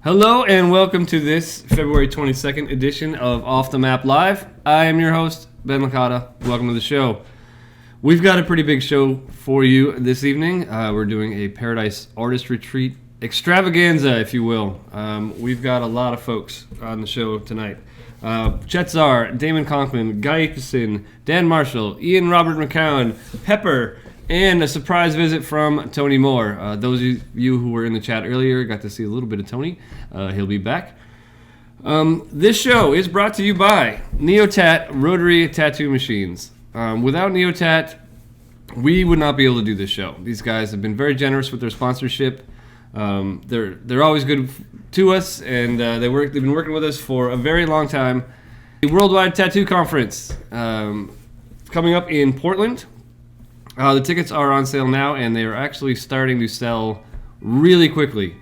Hello and welcome to this February 22nd edition of Off the Map Live. I am your host, Ben Licata. Welcome to the show. We've got a pretty big show for you this evening. We're doing a Paradise Artist Retreat extravaganza, if you will. We've got a lot of folks on the show tonight. Chet Zar, Damon Conklin, Aitchison, Dan Marshall, Ian Robert McKown, Pepper, and a surprise visit from Tony Moore. Those of you who were in the chat earlier got to see a little bit of Tony. He'll be back. This show is brought to you by Neotat Rotary Tattoo Machines. Without Neotat, we would not be able to do this show. These guys have been very generous with their sponsorship. They're always good to us, and they've been working with us for a very long time. The Worldwide Tattoo Conference coming up in Portland. The tickets are on sale now, and they are actually starting to sell really quickly.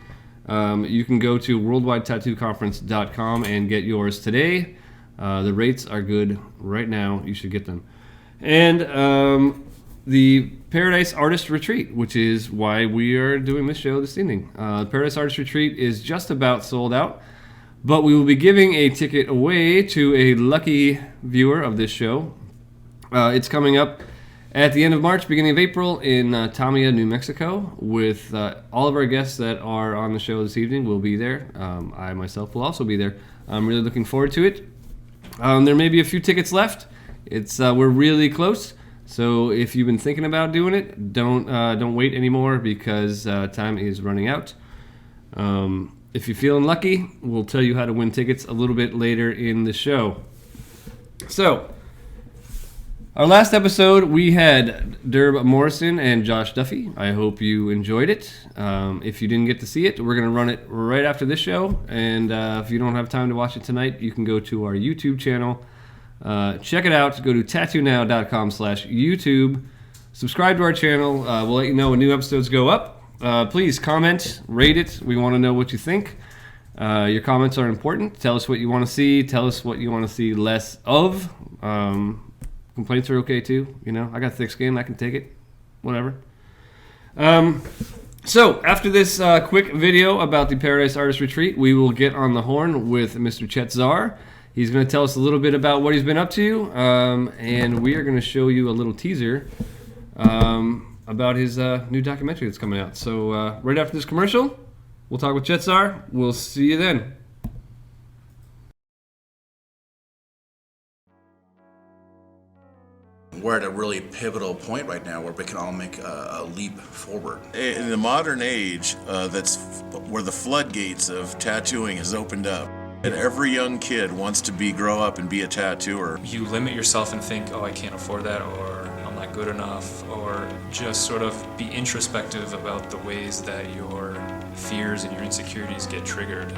You can go to worldwidetattooconference.com and get yours today. The rates are good right now. You should get them. And the Paradise Artist Retreat, which is why we are doing this show this evening. The Paradise Artist Retreat is just about sold out, but we will be giving a ticket away to a lucky viewer of this show. It's coming up at the end of March, beginning of April in Tamia, New Mexico, with all of our guests that are on the show this evening will be there. I myself will also be there. I'm really looking forward to it. There may be a few tickets left. We're really close, so if you've been thinking about doing it, don't wait anymore because time is running out. If you're feeling lucky, we'll tell you how to win tickets a little bit later in the show. So, our last episode, we had Derb Morrison and Josh Duffy. I hope you enjoyed it. If you didn't get to see it, we're going to run it right after this show. And if you don't have time to watch it tonight, you can go to our YouTube channel. Check it out. Go to tattoonow.com/YouTube. Subscribe to our channel. We'll let you know when new episodes go up. Please comment, rate it. We want to know what you think. Your comments are important. Tell us what you want to see. Tell us what you want to see less of. Complaints are okay too. You know, I got thick skin. I can take it. Whatever. So after this quick video about the Paradise Artist Retreat, we will get on the horn with Mr. Chet Zar. He's going to tell us a little bit about what he's been up to, and we are going to show you a little teaser about his new documentary that's coming out. So right after this commercial, we'll talk with Chet Zar. We'll see you then. We're at a really pivotal point right now where we can all make a leap forward. In the modern age, that's where the floodgates of tattooing has opened up. And every young kid wants to grow up and be a tattooer. You limit yourself and think, oh, I can't afford that, or I'm not good enough, or just sort of be introspective about the ways that your fears and your insecurities get triggered.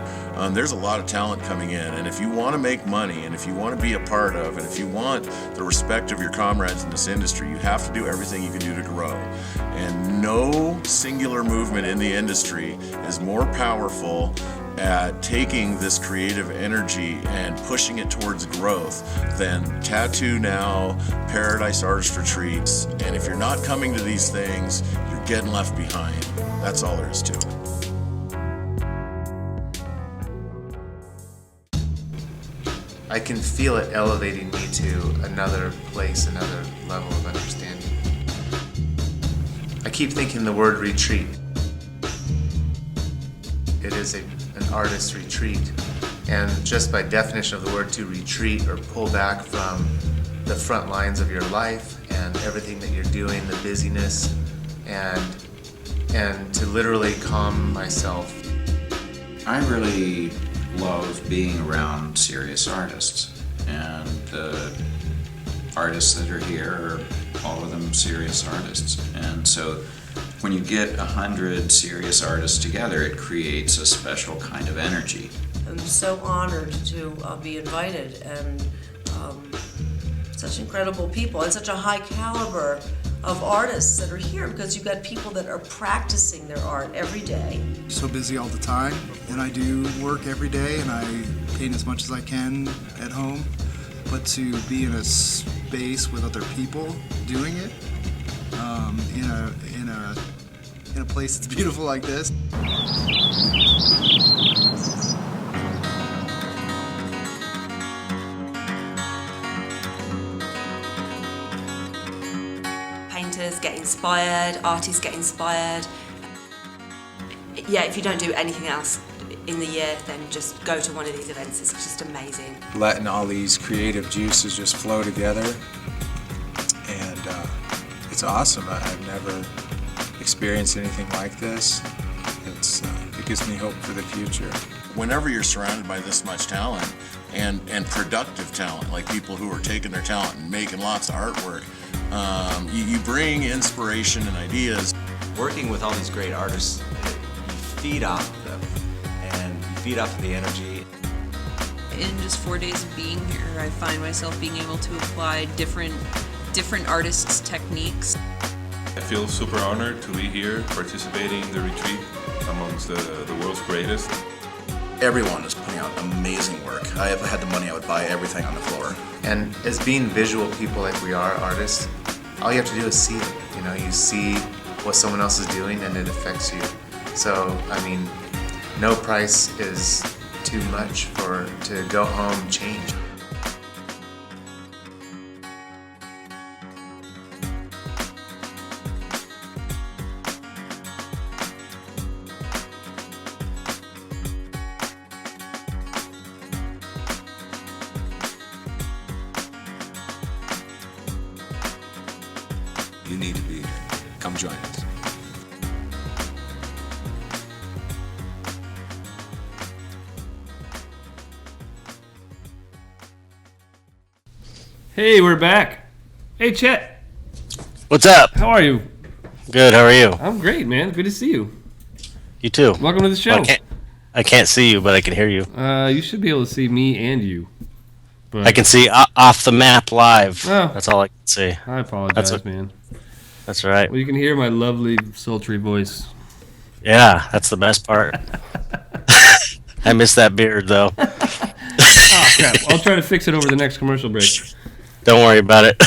There's a lot of talent coming in, and if you want to make money, and if you want to be a part of, and if you want the respect of your comrades in this industry, you have to do everything you can do to grow. And no singular movement in the industry is more powerful at taking this creative energy and pushing it towards growth than Tattoo Now, Paradise Artist Retreats. And if you're not coming to these things, you're getting left behind. That's all there is to it. I can feel it elevating me to another place, another level of understanding. I keep thinking the word retreat. It is an artist's retreat, and just by definition of the word, to retreat or pull back from the front lines of your life and everything that you're doing, the busyness, and to literally calm myself. I really love being around serious artists, and the artists that are here are all of them serious artists, and so when you get 100 serious artists together, it creates a special kind of energy. I'm so honored to be invited, and such incredible people and such a high caliber of artists that are here, because you've got people that are practicing their art every day. So busy all the time, and I do work every day, and I paint as much as I can at home, but to be in a space with other people doing it, in a in a place that's beautiful like this. Painters get inspired, artists get inspired. Yeah, if you don't do anything else in the year, then just go to one of these events. It's just amazing. Letting all these creative juices just flow together, and it's awesome. I've never experienced anything like this. It gives me hope for the future. Whenever you're surrounded by this much talent and productive talent, like people who are taking their talent and making lots of artwork, you bring inspiration and ideas. Working with all these great artists, you feed off of them, and you feed off of the energy. In just 4 days of being here, I find myself being able to apply different artists' techniques. I feel super honored to be here participating in the retreat amongst the world's greatest. Everyone is putting out amazing work. If I had the money, I would buy everything on the floor. And as being visual people like we are, artists, all you have to do is see it. You know, you see what someone else is doing and it affects you. So, I mean, no price is too much to go home and change. You need to be here. Come join us. Hey, we're back. Hey, Chet. What's up? How are you? Good. How are you? I'm great, man. Good to see you. You too. Welcome to the show. Well, I can't see you, but I can hear you. You should be able to see me and you. But I can see off the map live. Oh. That's all I can see. I apologize, man. That's all right. Well, you can hear my lovely, sultry voice. Yeah, that's the best part. I miss that beard, though. Oh, crap. I'll try to fix it over the next commercial break. Don't worry about it.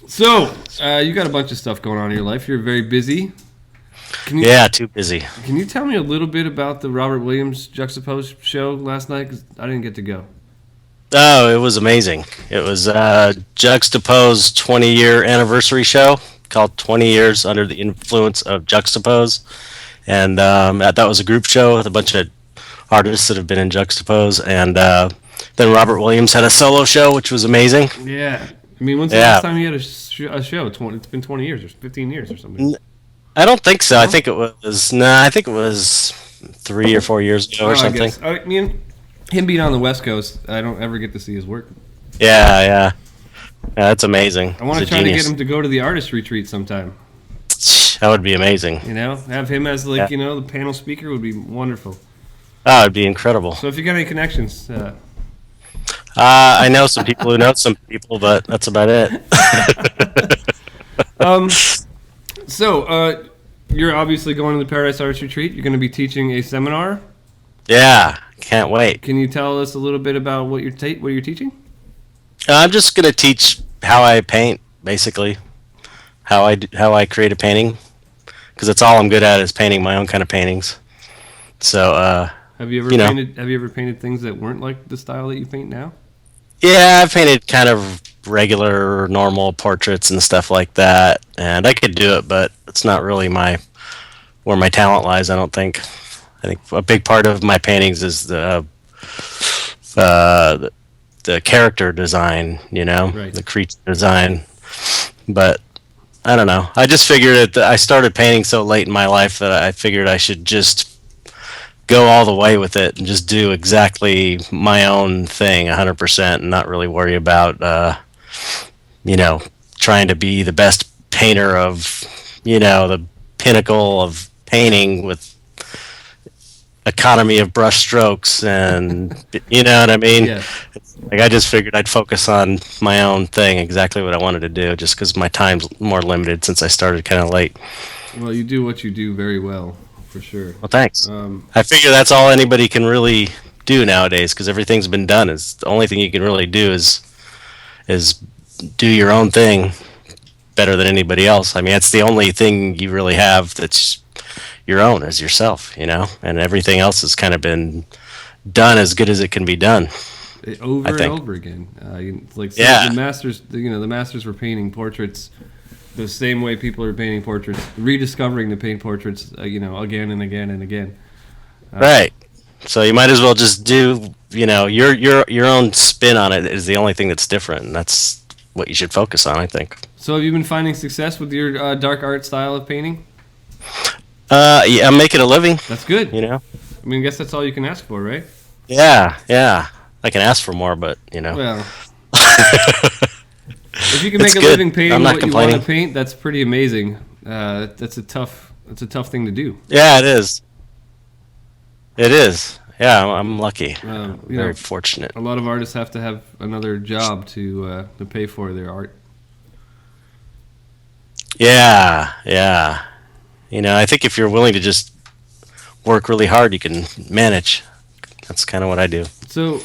So, you got a bunch of stuff going on in your life. You're very busy. Yeah, too busy. Can you tell me a little bit about the Robert Williams Juxtaposed show last night? Because I didn't get to go. Oh, it was amazing. It was Juxtaposed 20-year anniversary show called 20 Years Under the Influence of Juxtapose. And that was a group show with a bunch of artists that have been in Juxtapose. And then Robert Williams had a solo show, which was amazing. Yeah. I mean, when's the last time you had a show? It's been 20 years or 15 years or something. I don't think so. I think it was 3 or 4 years ago or something. I mean, him being on the West Coast, I don't ever get to see his work. Yeah, that's amazing. I want to try to get him to go to the artist retreat sometime. That would be amazing. You know, have him as the panel speaker would be wonderful. Oh, it'd be incredible. So if you got any connections, I know some people who know some people, but that's about it. So you're obviously going to the Paradise Artist Retreat. You're going to be teaching a seminar. Yeah, can't wait. Can you tell us a little bit about what you're teaching? I'm just going to teach how I paint, basically, how I create a painting, because that's all I'm good at is painting my own kind of paintings. So have you ever painted things that weren't like the style that you paint now? Yeah, I've painted kind of regular, normal portraits and stuff like that, and I could do it, but it's not really where my talent lies. I don't think. I think a big part of my paintings is the character design, right. The creature design. But I don't know. I just figured I started painting so late in my life that I figured I should just go all the way with it and just do exactly my own thing 100% and not really worry about trying to be the best painter of the pinnacle of painting with economy of brush strokes, and you know what I mean. Yeah. Like I just figured I'd focus on my own thing, exactly what I wanted to do, just because my time's more limited since I started kind of late. Well, you do what you do very well, for sure. Well, thanks. I figure that's all anybody can really do nowadays, because everything's been done. Is the only thing you can really do is do your own thing, better than anybody else. I mean, it's the only thing you really have that's your own, is yourself, you know, and everything else has kind of been done as good as it can be done. Over and over again. Like the masters, the masters were painting portraits the same way people are painting portraits, rediscovering the paint portraits, again and again and again. Right. So you might as well just do, your own spin on it is the only thing that's different, and that's what you should focus on, I think. So have you been finding success with your dark art style of painting? Yeah, I'm making a living. That's good. I mean, I guess that's all you can ask for, right? Yeah. I can ask for more, but, Well, if you can make a living painting what you want to paint, that's pretty amazing. That's a tough thing to do. Yeah, it is. It is. Yeah, I'm lucky. Very fortunate. A lot of artists have to have another job to pay for their art. Yeah. I think if you're willing to just work really hard, you can manage. That's kind of what I do. So,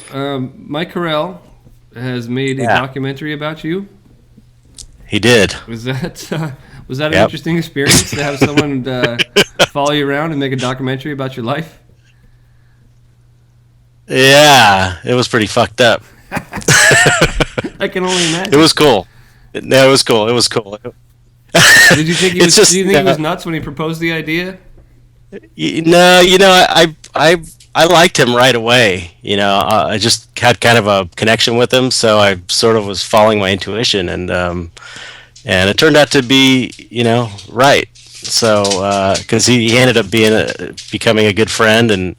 Mike Correll has made a documentary about you. He did. Was that an interesting experience to have someone follow you around and make a documentary about your life? Yeah, it was pretty fucked up. I can only imagine. It was cool. No, it was cool. It was cool. Did you think he was? Do you think he was nuts when he proposed the idea? No, I liked him right away. I just had kind of a connection with him, so I sort of was following my intuition, and it turned out to be, right. So, because he ended up becoming a good friend, and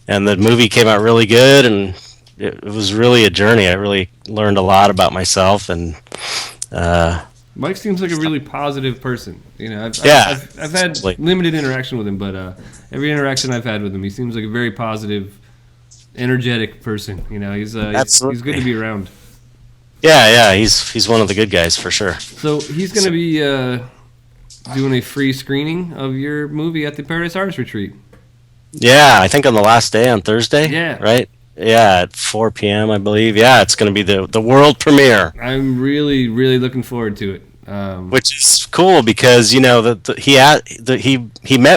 the movie came out really good, and it was really a journey. I really learned a lot about myself, and Mike seems like a really positive person. I've had limited interaction with him, but every interaction I've had with him, he seems like a very positive, energetic person. He's good to be around. Yeah, he's one of the good guys for sure. So he's going to be doing a free screening of your movie at the Paradise Artist Retreat. Yeah, I think on the last day on Thursday. Yeah. Right? Yeah, at 4 p.m. I believe. Yeah, it's going to be the world premiere. I'm really, really looking forward to it. Which is cool because he met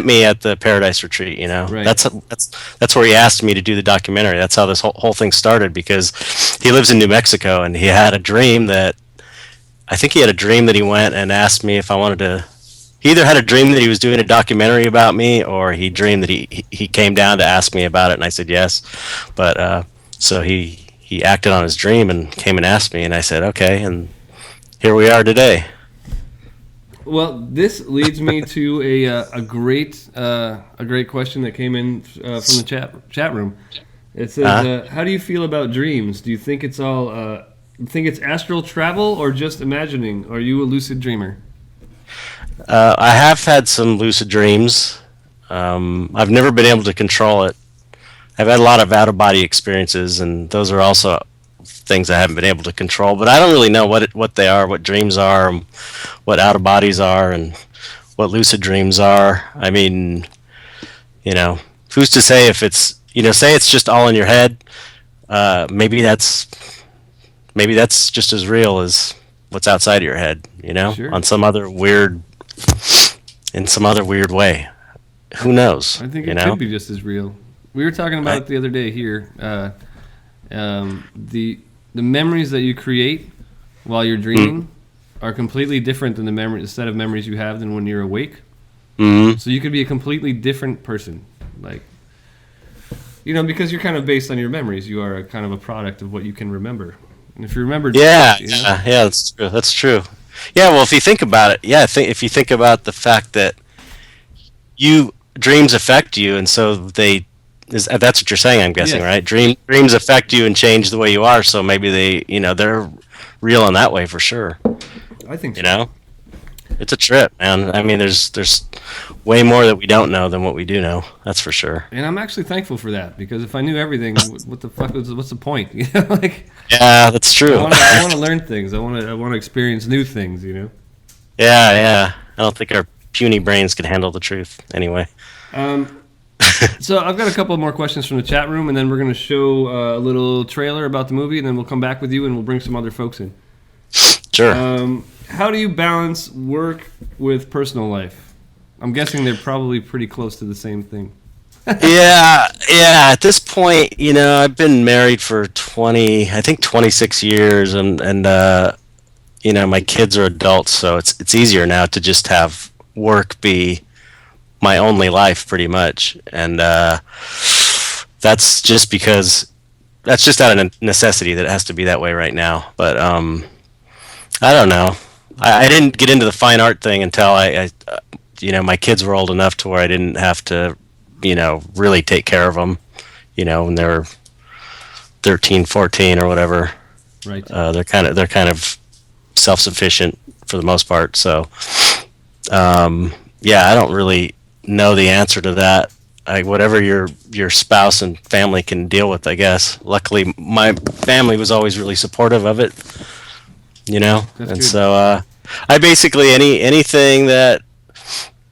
me at the Paradise Retreat. Right. That's where he asked me to do the documentary. That's how this whole thing started, because he lives in New Mexico and he had a dream that he went and asked me if I wanted to. He either had a dream that he was doing a documentary about me, or he dreamed that he came down to ask me about it, and I said yes. But so he acted on his dream and came and asked me, and I said okay, and here we are today. Well, this leads me to a great question that came in from the chat room. It says, "How do you feel about dreams? Do you think it's all think it's astral travel or just imagining? Are you a lucid dreamer?" I have had some lucid dreams. I've never been able to control it. I've had a lot of out-of-body experiences, and those are also things I haven't been able to control. But I don't really know what they are, what dreams are, what out-of-bodies are, and what lucid dreams are. I mean, who's to say if it's, say it's just all in your head. Maybe that's just as real as what's outside of your head. Sure. In some other weird way. Who knows? I think it could be just as real. We were talking about it the other day here. The memories that you create while you're dreaming are completely different than the set of memories you have than when you're awake. Mm-hmm. So you could be a completely different person, because you're kind of based on your memories. You are kind of a product of what you can remember. And if you remember, yeah, that's true. That's true. Yeah, well, if you think about it, if you think about the fact that dreams affect you, and so that's what you're saying, I'm guessing, right? Dreams affect you and change the way you are, so maybe they're real in that way for sure. I think so. It's a trip, man. I mean, there's way more that we don't know than what we do know. That's for sure. And I'm actually thankful for that, because if I knew everything, what's the point? Yeah, that's true. I want to learn things. I want to experience new things. Yeah. I don't think our puny brains can handle the truth anyway. So I've got a couple more questions from the chat room, and then we're going to show a little trailer about the movie, and then we'll come back with you, and we'll bring some other folks in. Sure. How do you balance work with personal life? I'm guessing they're probably pretty close to the same thing. Yeah. At this point, I've been married for 26 years, and my kids are adults, so it's easier now to just have work be my only life, pretty much, and that's just because that's just out of necessity that it has to be that way right now. But I don't know. I didn't get into the fine art thing until I my kids were old enough to where I didn't have to, really take care of them, when they were 13, 14 or whatever. Right. They're kind of self-sufficient for the most part. So, I don't really know the answer to that. Whatever your spouse and family can deal with, I guess. Luckily, my family was always really supportive of it, That's and good. so I basically anything that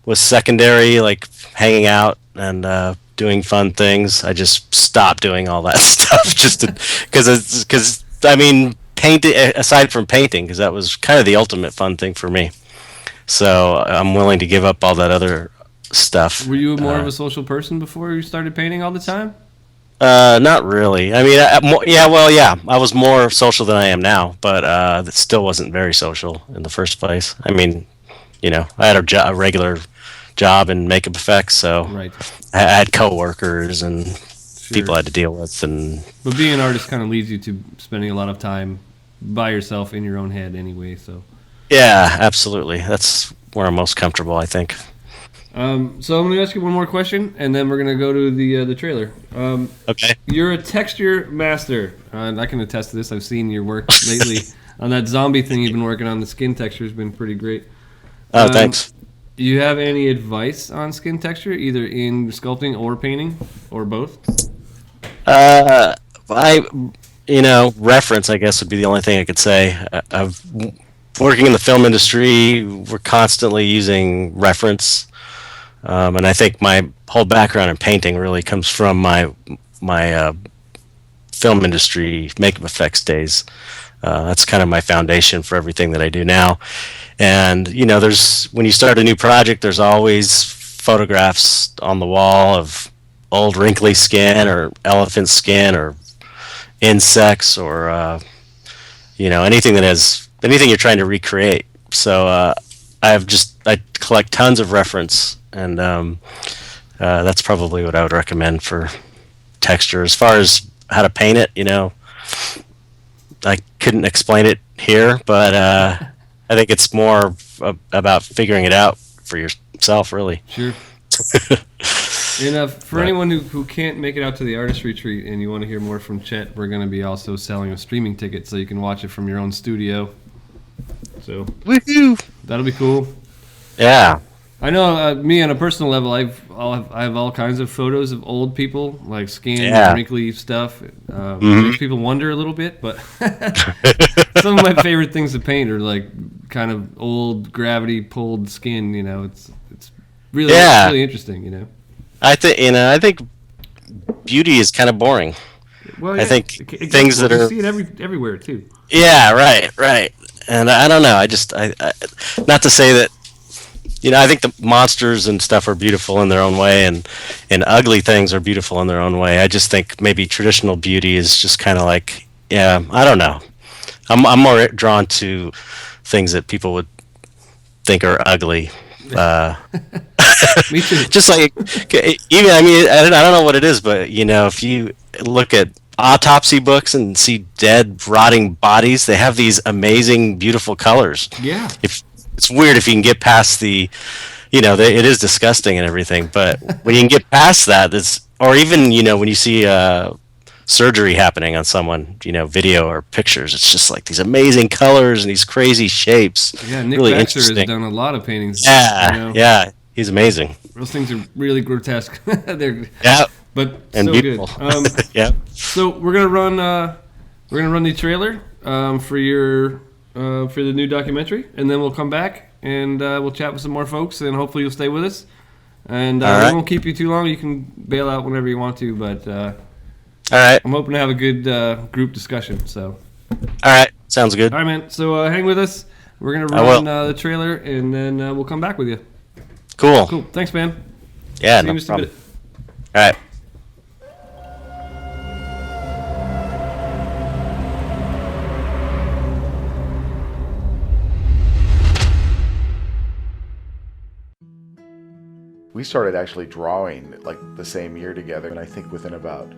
was secondary, like hanging out and doing fun things, I just stopped doing all that stuff just because painting, aside from painting, because that was kind of the ultimate fun thing for me. So I'm willing to give up all that other stuff. Were you more of a social person before you started painting all the time? Not really. I was more social than I am now, but it still wasn't very social in the first place. I had a regular job in makeup effects, so Right. I had coworkers and Sure. people I had to deal with, But being an artist kind of leads you to spending a lot of time by yourself in your own head anyway, so. yeah, absolutely. That's where I'm most comfortable, I think. So I'm going to ask you one more question, and then we're going to go to the trailer. Okay. You're a texture master, and I can attest to this. I've seen your work lately on that zombie thing you've been working on. The skin texture has been pretty great. Oh, thanks. You have any advice on skin texture, either in sculpting or painting, or both? Reference, I guess, would be the only thing I could say. I've working in the film industry, we're constantly using reference. And I think my whole background in painting really comes from my film industry makeup effects days. That's kind of my foundation for everything that I do now. And when you start a new project, there's always photographs on the wall of old wrinkly skin or elephant skin or insects or anything you're trying to recreate. So I collect tons of reference. And that's probably what I would recommend for texture. As far as how to paint it, I couldn't explain it here, but I think it's more about figuring it out for yourself, really. Sure. And for anyone who can't make it out to the artist retreat and you want to hear more from Chet, we're going to be also selling a streaming ticket so you can watch it from your own studio. So woohoo! That'll be cool. Yeah. I know me on a personal level, I have all kinds of photos of old people, like skin, wrinkly stuff. Makes people wonder a little bit, but some of my favorite things to paint are like kind of old gravity pulled skin. It's really really interesting. I think beauty is kind of boring. Well, I think things that are you see it everywhere too. Yeah, right. And I don't know. I not to say that. I think the monsters and stuff are beautiful in their own way, and ugly things are beautiful in their own way. I just think maybe traditional beauty is just kind of like, I don't know. I'm more drawn to things that people would think are ugly. Me too. Just like, even I don't know what it is, but if you look at autopsy books and see dead, rotting bodies, they have these amazing, beautiful colors. Yeah. It's weird if you can get past it is disgusting and everything, but when you can get past that, or even, when you see surgery happening on someone, video or pictures, it's just like these amazing colors and these crazy shapes. Yeah, Nick really Baxter has interesting. done a lot of paintings. Yeah, he's amazing. Those things are really grotesque. They're but and so beautiful. Good. Yeah. So we're gonna run the trailer for the new documentary, and then we'll come back and we'll chat with some more folks, and hopefully you'll stay with us. And we won't keep you too long. You can bail out whenever you want to, but all right. I'm hoping to have a good group discussion. So, all right. Sounds good. All right, man. So hang with us. We're going to run the trailer, and then we'll come back with you. Cool. Cool. Thanks, man. Yeah, See you no in just a problem. minute. All right. We started actually drawing like the same year together, and I think within about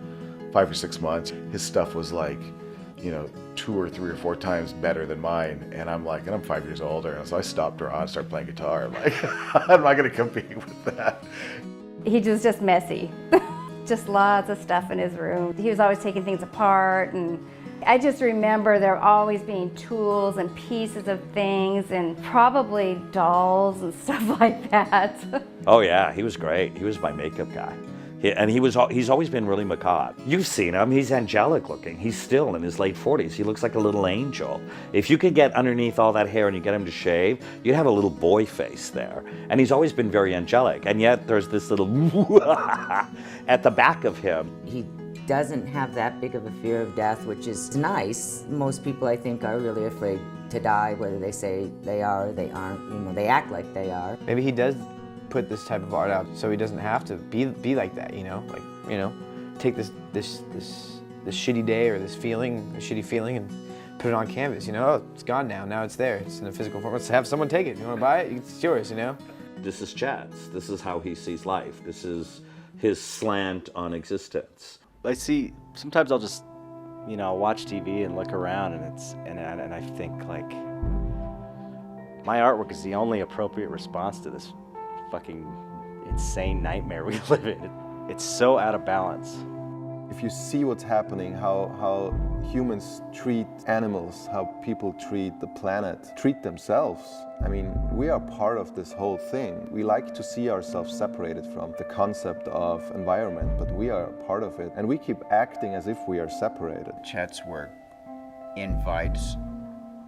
5 or 6 months, his stuff was like, 2 or 3 or 4 times better than mine. And I'm like, and I'm 5 years older, and so I stopped drawing and started playing guitar. I'm like, I'm not gonna compete with that. He was just messy. Just lots of stuff in his room. He was always taking things apart, and I just remember there always being tools and pieces of things and probably dolls and stuff like that. Oh yeah, he was great. He was my makeup guy. He's always been really macabre. You've seen him, he's angelic looking. He's still in his late 40s. He looks like a little angel. If you could get underneath all that hair and you get him to shave, you'd have a little boy face there. And he's always been very angelic. And yet there's this little at the back of him. He doesn't have that big of a fear of death, which is nice. Most people, I think, are really afraid to die, whether they say they are or they aren't. They act like they are. Maybe he does put this type of art out so he doesn't have to be like that, take this shitty day or this shitty feeling and put it on canvas, oh, it's gone now it's there, it's in a physical form. Let's have someone take it. You want to buy it? It's yours, This is Chet's. This is how he sees life. This is his slant on existence. Sometimes I'll just, watch TV and look around and I think like, my artwork is the only appropriate response to this fucking insane nightmare we live in. It's so out of balance. If you see what's happening, how humans treat animals, how people treat the planet, treat themselves, we are part of this whole thing. We like to see ourselves separated from the concept of environment, but we are part of it, and we keep acting as if we are separated. Chet's work invites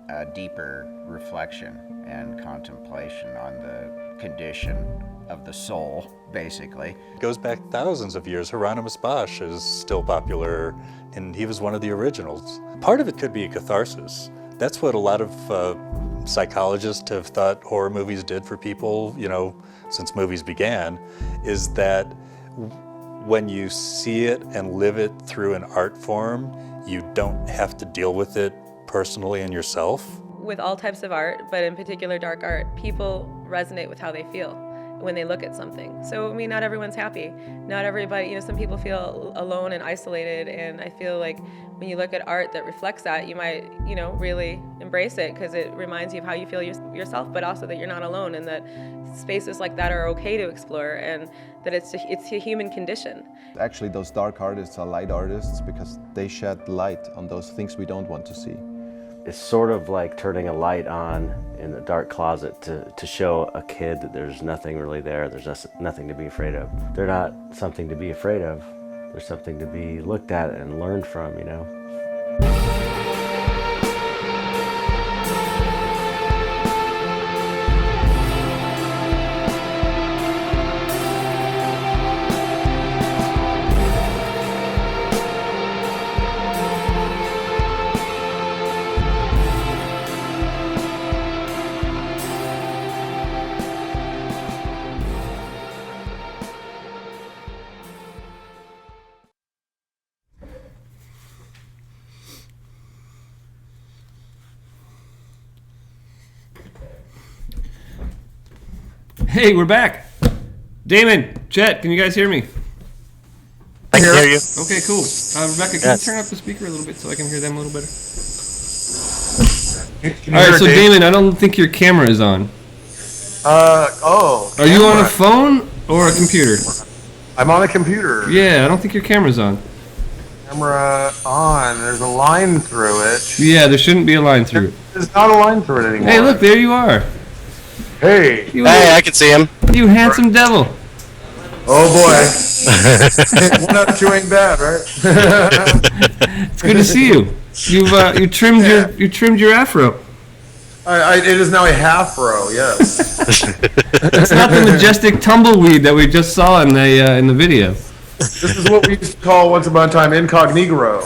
a deeper reflection and contemplation on the condition of the soul, basically. It goes back thousands of years. Hieronymus Bosch is still popular, and he was one of the originals. Part of it could be a catharsis. That's what a lot of psychologists have thought horror movies did for people, since movies began, is that when you see it and live it through an art form, you don't have to deal with it personally in yourself. With all types of art, but in particular dark art, people resonate with how they feel when they look at something. So, not everyone's happy. Not everybody, some people feel alone and isolated, and I feel like when you look at art that reflects that, you might, really embrace it because it reminds you of how you feel yourself, but also that you're not alone and that spaces like that are okay to explore and that it's a human condition. Actually, those dark artists are light artists because they shed light on those things we don't want to see. It's sort of like turning a light on in the dark closet to show a kid that there's nothing really there, there's just nothing to be afraid of. They're not something to be afraid of, they're something to be looked at and learned from, Hey, we're back. Damon, Chet, can you guys hear me? I can hear you. Okay, cool. Rebecca, can you turn up the speaker a little bit so I can hear them a little better? All right, so Damon, I don't think your camera is on. Are you on a phone or a computer? I'm on a computer. Yeah, I don't think your camera's on. Camera on. There's a line through it. Yeah, there shouldn't be a line through it. There's not a line through it anymore. Hey, look, there you are. Hey. Hey, I can see him. You handsome devil. Oh boy. 1 out of 2 ain't bad, right? It's good to see you. You trimmed your afro. It is now a half row. Yes. It's not the majestic tumbleweed that we just saw in the video. This is what we used to call once upon a time incognito.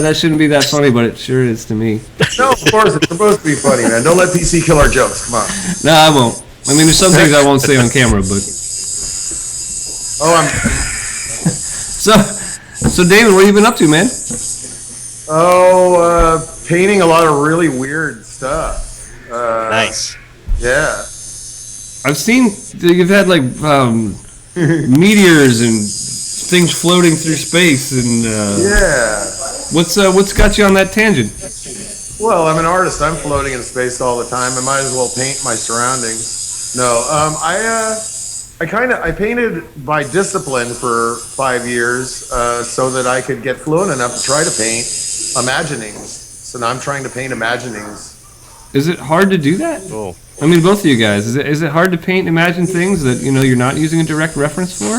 That shouldn't be that funny, but it sure is to me. No, of course, it's supposed to be funny, man. Don't let PC kill our jokes. Come on. No, I won't. I mean, there's some things I won't say on camera, but. So Damon, what have you been up to, man? Painting a lot of really weird stuff. Nice. Yeah. I've seen you've had like meteors and things floating through space, and Yeah. what's got you on that tangent? Well, I'm an artist. I'm floating in space all the time. I might as well paint my surroundings. No, I painted by discipline for 5 years so that I could get fluent enough to try to paint imaginings. So now I'm trying to paint imaginings. Is it hard to do that? Oh. I mean, both of you guys. Is it hard to paint, imagine things that you're not using a direct reference for?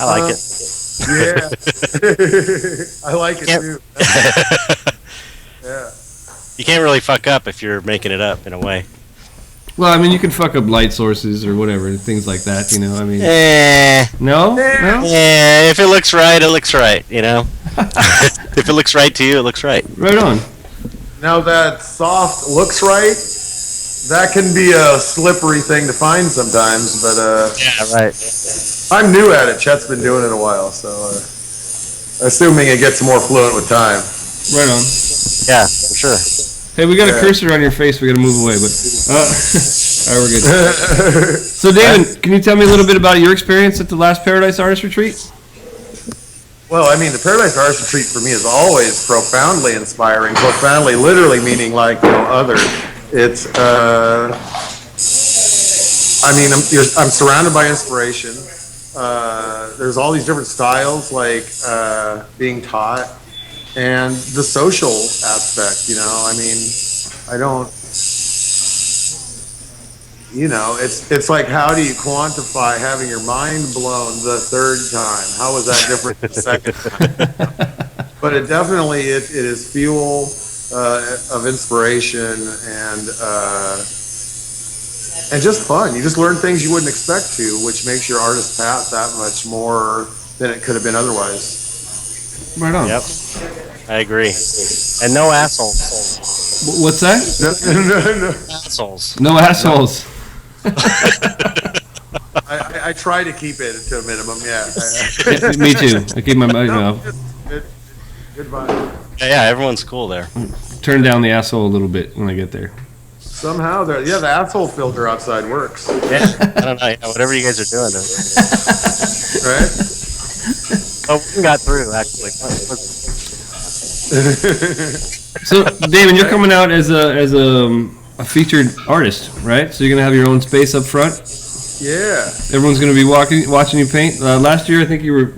I like it. Yeah, I like it too. Yeah. You can't really fuck up if you're making it up in a way. Well, I mean, you can fuck up light sources or whatever, things like that. I mean. No. If it looks right, it looks right. If it looks right to you, it looks right. Right on. Now that soft looks right, that can be a slippery thing to find sometimes, but yeah, right. I'm new at it. Chet's been doing it a while, so assuming it gets more fluent with time. Right on. Yeah, for sure. Hey, we got a cursor on your face. We got to move away, but all right, we're good. So, Damon, can you tell me a little bit about your experience at the last Paradise Artist Retreat? Well, I mean, the Paradise Artist Retreat for me is always profoundly inspiring. Profoundly, literally meaning like no other. It's, I'm surrounded by inspiration. There's all these different styles, like being taught, and the social aspect. It's like, how do you quantify having your mind blown the third time? How was that different the second time? But it definitely, it is fuel of inspiration and just fun. You just learn things you wouldn't expect to, which makes your artist path that much more than it could have been otherwise. Right on. Yep, I agree. And no assholes. What's that? No. Assholes. No assholes. I try to keep it to a minimum, yeah. Me too. I keep my mouth. Good vibe. Yeah, everyone's cool there. Turn down the asshole a little bit when I get there. Somehow, the asshole filter outside works. Yeah, I don't know. Whatever you guys are doing. Right? Oh, we got through, actually. So, Damon, you're coming out as a featured artist, right? So you're gonna have your own space up front. Yeah. Everyone's gonna be watching you paint. Last year, I think you were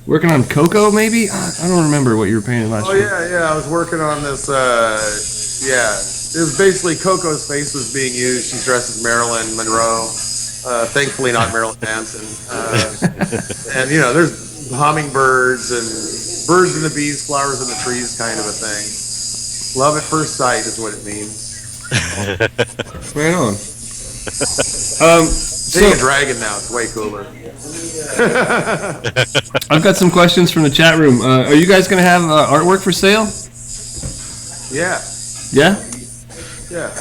working on Coco, maybe. I don't remember what you were painting last year. Yeah. I was working on this. It was basically Coco's face was being used. She's dressed as Marilyn Monroe. Thankfully, not Marilyn Manson. And there's hummingbirds and birds and the bees, flowers in the trees, kind of a thing. Love at first sight is what it means. Right on. Being a dragon now, it's way cooler. I've got some questions from the chat room. Are you guys going to have artwork for sale? Yeah. Yeah? Yeah.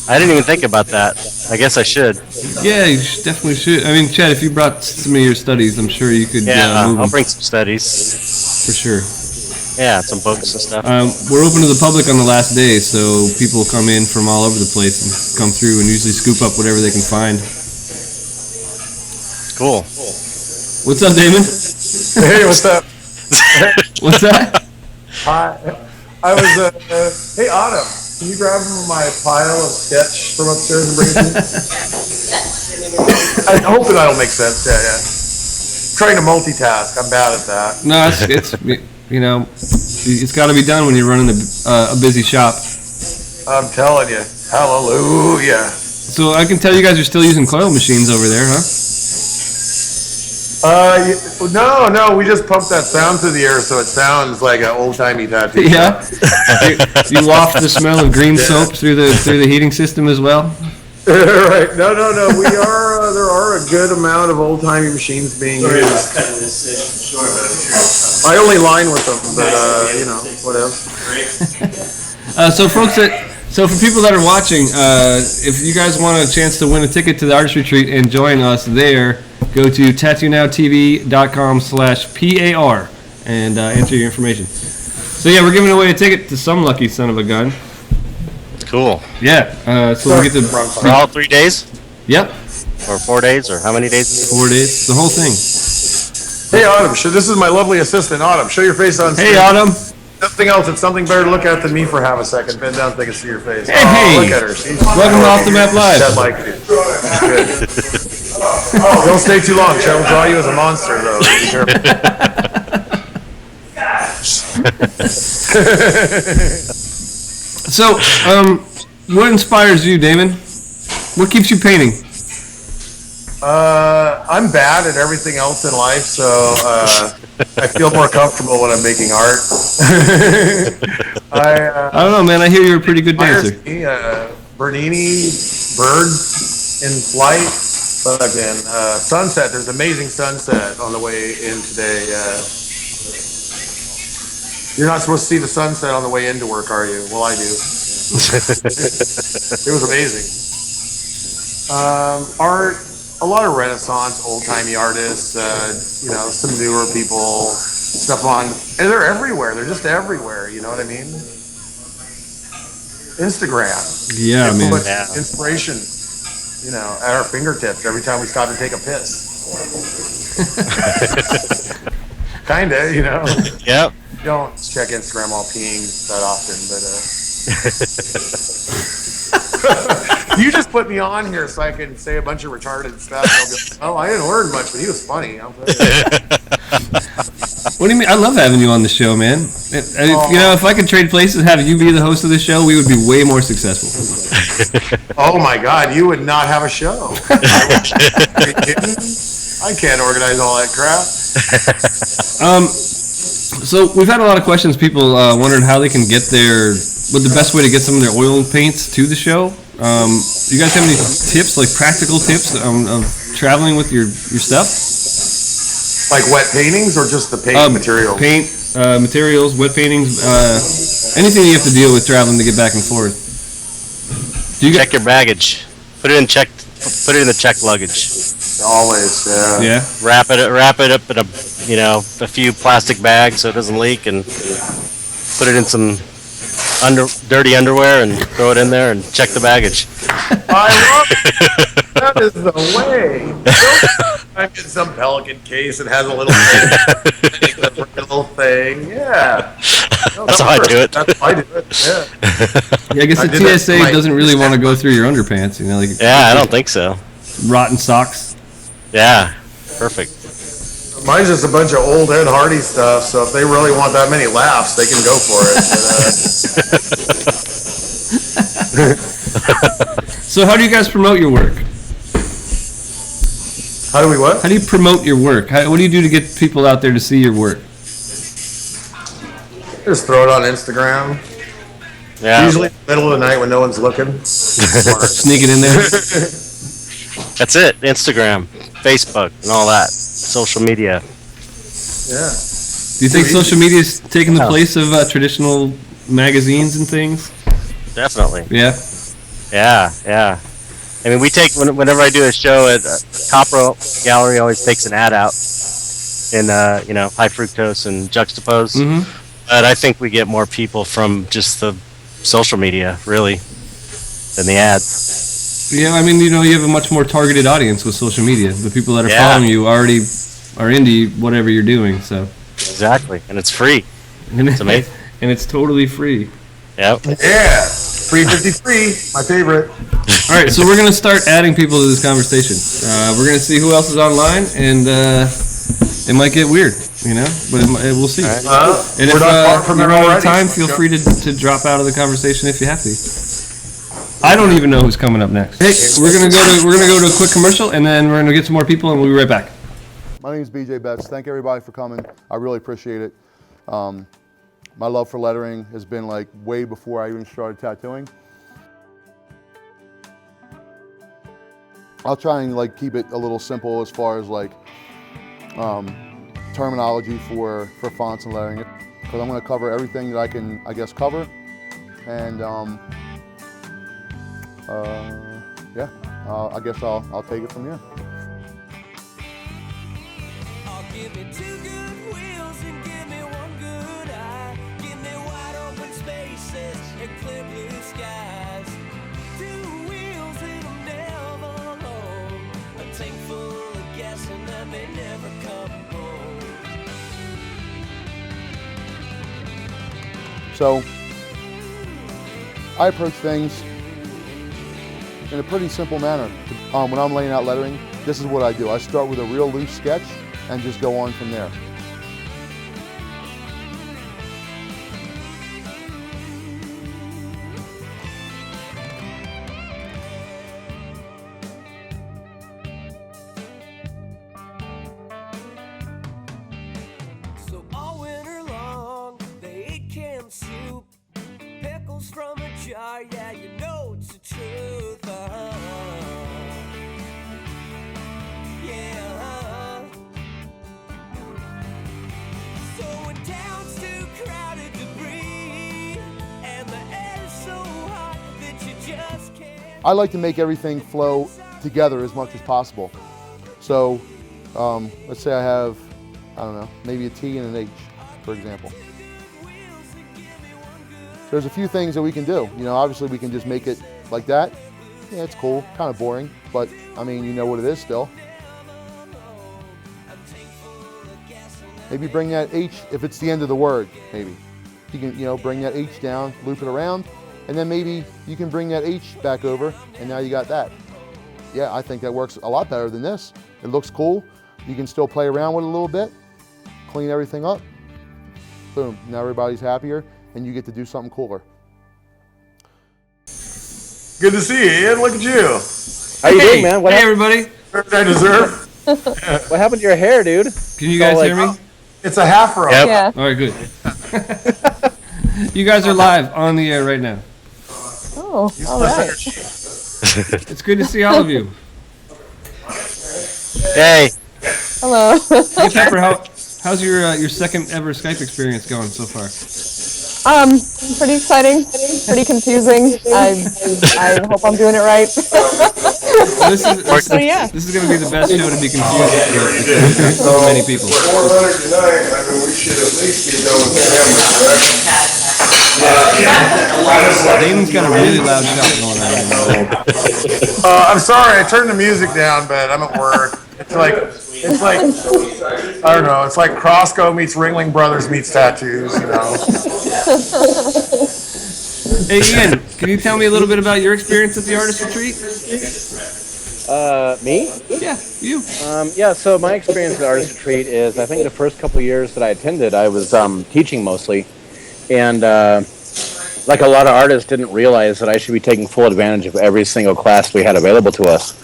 I didn't even think about that. I guess I should. Yeah, you definitely should. I mean, Chad, if you brought some of your studies, I'm sure you could move I'll them. bring some studies. For sure. Yeah, some books and stuff. We're open to the public on the last day, so people come in from all over the place and come through and usually scoop up whatever they can find. Cool. What's up, Damon? Hey, what's up? What's that? Hi. I was, hey, Autumn, can you grab my pile of sketch from upstairs and bring it to me? I hope that will make sense, yeah. Trying to multitask, I'm bad at that. No, it's got to be done when you're running a busy shop. I'm telling you, hallelujah. So I can tell you guys are still using coil machines over there, huh? No, we just pumped that sound through the air so it sounds like an old-timey tattoo. Yeah. You waft the smell of green soap through the heating system as well. Right. No. We are. There are a good amount of old-timey machines being used. I only line with them, but whatever. So for people that are watching, if you guys want a chance to win a ticket to the artist retreat and join us there, go to tattoonowtv.com/PAR and enter your information. So yeah, we're giving away a ticket to some lucky son of a gun. Cool. Yeah. So we get to for all 3 days. Yep. Or 4 days, or how many days? 4 days. The whole thing. Hey, Autumn. This is my lovely assistant, Autumn. Show your face on screen. Hey, Autumn. Nothing else. It's something better to look at than me for half a second. Bend down so they can see your face. Hey. Look at her. See? Welcome to Off the Map Live. Chet likes you. Good. Don't stay too long. Chet will draw you as a monster, though. Be careful. So, what inspires you, Damon? What keeps you painting? I'm bad at everything else in life, so I feel more comfortable when I'm making art. I don't know, man. I hear you're a pretty good dancer. Bernini, bird in flight. But again, sunset. There's amazing sunset on the way in today. You're not supposed to see the sunset on the way into work, are you? Well, I do. It was amazing. Art, a lot of Renaissance, old-timey artists, some newer people, stuff on, and they're everywhere. They're just everywhere, you know what I mean? Instagram. Yeah, man. Yeah. Inspiration, at our fingertips every time we stop to take a piss. Kinda, Yep. Don't check Instagram while peeing that often, but you just put me on here so I can say a bunch of retarded stuff. And I'll be like, oh, I didn't learn much, but he was funny. I'll tell you. What do you mean? I love having you on the show, man. If I could trade places, have you be the host of the show, we would be way more successful. Oh my God, you would not have a show. Are you kidding? I can't organize all that crap. So we've had a lot of questions. People wondered how they can get what the best way to get some of their oil paints to the show. You guys have any tips, like practical tips of traveling with your stuff? Like wet paintings or just the paint materials? Paint, materials, wet paintings, anything you have to deal with traveling to get back and forth. Check your baggage. Put it in the checked luggage. Always, yeah. Yeah. Wrap it up in a few plastic bags so it doesn't leak, and put it in some dirty underwear and throw it in there and check the baggage. I love it. That is the way. I'm in some Pelican case and has a little thing. Yeah. That's how I do it. That's how I do it. Yeah. Yeah, I guess the TSA doesn't really want to go through your underpants. Yeah, I don't think so. Rotten socks. Yeah, perfect. Mine's just a bunch of old Ed Hardy stuff, so if they really want that many laughs, they can go for it. So how do you guys promote your work? How do we what? How do you promote your work? What do you do to get people out there to see your work? Just throw it on Instagram. Yeah. Usually in the middle of the night when no one's looking. Sneak it in there. That's it. Instagram, Facebook, and all that. Social media. Yeah. Do you think social media is taking the place of traditional magazines and things? Definitely. Yeah. Yeah. I mean, whenever I do a show at Copro Gallery, always takes an ad out in high fructose and juxtapose. Mm-hmm. But I think we get more people from just the social media, really, than the ads. Yeah, I mean, you have a much more targeted audience with social media. The people that are following you already are into whatever you're doing. So exactly, and it's free. It's amazing, and it's totally free. Yep. Yeah, free 53, my favorite. All right, so we're gonna start adding people to this conversation. We're gonna see who else is online, and it might get weird, but we'll see. Right. And if you're out of time, feel free to drop out of the conversation if you have to. I don't even know who's coming up next. Hey, we're gonna go to a quick commercial, and then we're gonna get some more people, and we'll be right back. My name is BJ Betts. Thank everybody for coming. I really appreciate it. My love for lettering has been way before I even started tattooing. I'll try and like keep it a little simple as far as like terminology for fonts and lettering, because I'm going to cover everything that I can, I guess, cover. And yeah, I guess I'll take it from here. Give me 2 good wheels and give me 1 good eye. Give me wide open spaces and clear blue skies. 2 wheels and I'm never alone. A tank full of gas and I may never come home. So I approach things in a pretty simple manner. When I'm laying out lettering, this is what I do. I start with a real loose sketch and just go on from there. So all winter long, they ate canned soup, pickles from a jar, yeah, you know it's the truth. Yeah. So when town's too crowded to breathe, and the air's so hot that you just can't. I like to make everything flow together as much as possible. So let's say I have, I don't know, maybe a T and an H, for example. There's a few things that we can do. You know, obviously we can just make it like that. Yeah, it's cool, kind of boring, but I mean, you know what it is still. Maybe bring that H, if it's the end of the word, maybe. You can, you know, bring that H down, loop it around, and then maybe you can bring that H back over, and now you got that. Yeah, I think that works a lot better than this. It looks cool. You can still play around with it a little bit, clean everything up. Boom, now everybody's happier, and you get to do something cooler. Good to see you, Ian. Look at you. How you doing, man? Hey, everybody. What I deserve. What happened to your hair, dude? Can you guys hear me? It's a half row. Yep. Yeah. All right, good. You guys are live on the air right now. Oh, all right. It's good to see all of you. Hey. Hello. Hey, Pepper, how's your second ever Skype experience going so far? Pretty exciting, pretty confusing. I hope I'm doing it right. Well, this is going to be the best show to be confused with because so many people. 400 tonight, I mean, we should at least be done with the camera, Damon's got a really loud shot going on. I'm sorry, I turned the music down, but I'm at work. It's like, I don't know, it's like Crosco meets Ringling Brothers meets tattoos, you know. Hey, Ian, can you tell me a little bit about your experience at the Artist Retreat? Me? Yeah, you. Yeah, so my experience at the Artist Retreat is, I think the first couple of years that I attended, I was teaching mostly. And like a lot of artists didn't realize that I should be taking full advantage of every single class we had available to us.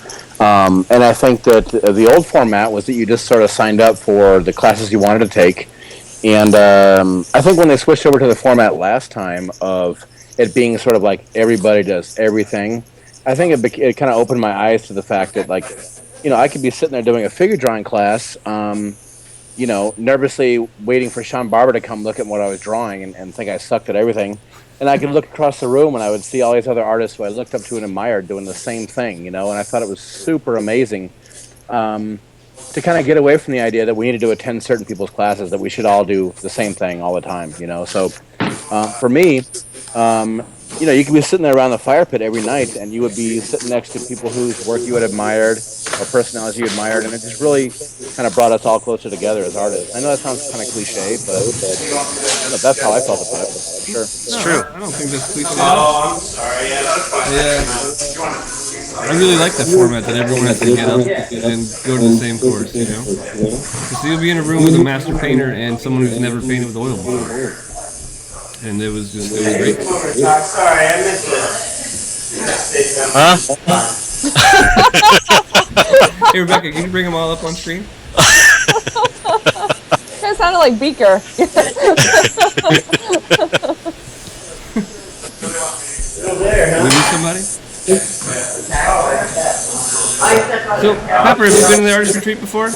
And I think that the old format was that you just sort of signed up for the classes you wanted to take. And I think when they switched over to the format last time of it being sort of like everybody does everything, I think it kind of opened my eyes to the fact that, like, you know, I could be sitting there doing a figure drawing class, you know, nervously waiting for Sean Barber to come look at what I was drawing and think I sucked at everything. And I could look across the room and I would see all these other artists who I looked up to and admired doing the same thing, you know, and I thought it was super amazing to kind of get away from the idea that we needed to attend certain people's classes, that we should all do the same thing all the time, you know. So for me, you know, you could be sitting there around the fire pit every night and you would be sitting next to people whose work you had admired or personalities you admired, and it just really kind of brought us all closer together as artists. I know that sounds kind of cliche, but you know, that's how I felt about it, for sure. It's true. I don't think that's cliche. Oh, I'm sorry. Yeah. I really like the format that everyone has to get up and go to the same course, you know? Because you'll be in a room with a master painter and someone who's never painted with oil before. And it was great. Sorry, I missed it. Huh? Hey, Rebecca, can you bring them all up on screen? It sounded like Beaker. We need somebody? So, Pepper, have you been to the artist retreat before?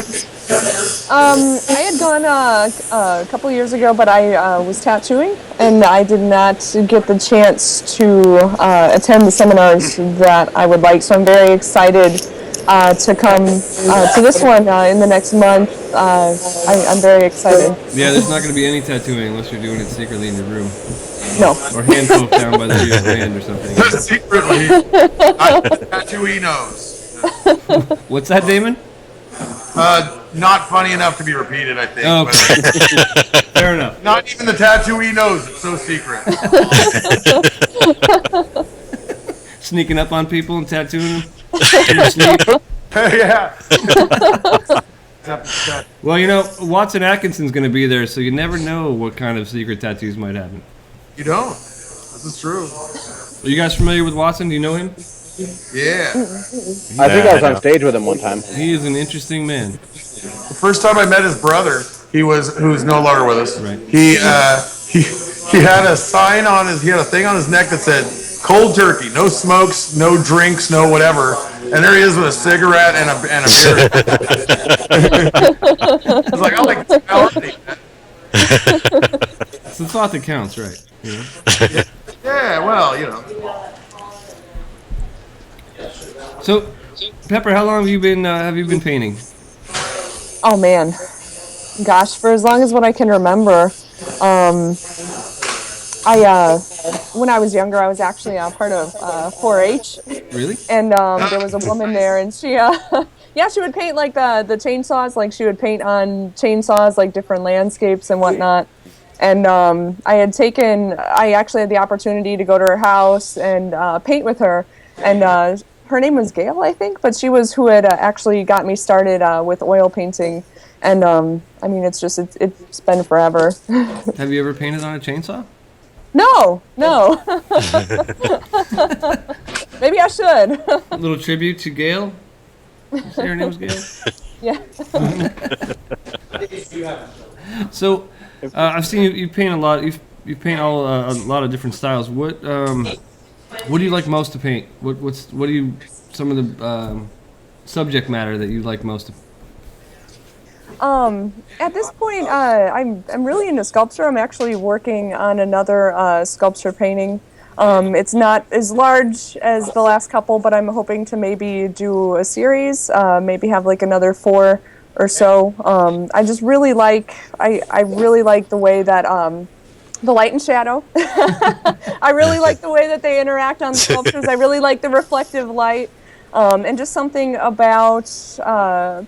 I had gone a couple years ago, but I was tattooing, and I did not get the chance to attend the seminars that I would like. So I'm very excited to come to this one in the next month. I'm very excited. Yeah, there's not going to be any tattooing unless you're doing it secretly in your room. No. Or hand poke down by the deer's hand or something. Secretly, tattooee knows. What's that, Damon? Not funny enough to be repeated, I think. Oh, okay. Fair enough. Not even the tattooee knows. It's so secret. Sneaking up on people and tattooing them? In your sleep? Yeah. Well, you know, Watson Atkinson's going to be there, so you never know what kind of secret tattoos might happen. You don't. This is true. Are you guys familiar with Watson? Do you know him? Yeah. I think I was on stage with him one time. He is an interesting man. The first time I met his brother, who's no longer with us. Right. He had a sign on he had a thing on his neck that said "Cold Turkey, no smokes, no drinks, no whatever." And there he is with a cigarette and a beer. I was like, I like to It's the thought that counts, right? You know? Yeah, well, you know. So, Pepper, how long have you been painting? Oh man, gosh, for as long as what I can remember. When I was younger, I was actually part of 4-H. Really? And there was a woman there, and she, yeah, she would paint like the chainsaws. Like she would paint on chainsaws, like different landscapes and whatnot. And I actually had the opportunity to go to her house and paint with her. And her name was Gail, I think, but she was who had actually got me started with oil painting. And I mean, it's been forever. Have you ever painted on a chainsaw? No. Maybe I should. A little tribute to Gail. You say her name was Gail? Yeah. So, I've seen you paint a lot. You paint a lot of different styles. What do you like most to paint? Some of the subject matter that you like most? At this point, I'm really into sculpture. I'm actually working on another sculpture painting. It's not as large as the last couple, but I'm hoping to maybe do a series, maybe have like another 4 or so. I just really like, I really like the way that the light and shadow. I really like the way that they interact on the sculptures. I really like the reflective light. And just something about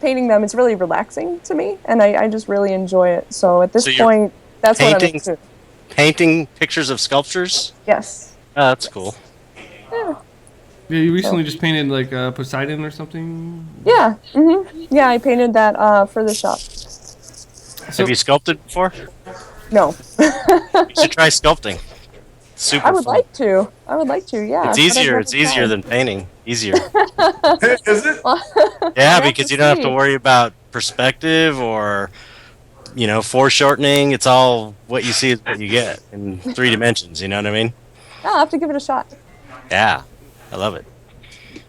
painting them is really relaxing to me, and I just really enjoy it. So at this point, that's what I'm into. Painting pictures of sculptures? Yes. Oh, that's cool. Yeah. Yeah, you recently just painted like Poseidon or something? Yeah. Yeah, I painted that for the shop. Have you sculpted before? No. You should try sculpting. Super I would fun. like to. Yeah. It's easier. It's easier than painting. Easier. Is it? Yeah, because you don't have to worry about perspective or, foreshortening. It's all what you see is what you get in 3 dimensions. You know what I mean? I'll have to give it a shot. Yeah, I love it.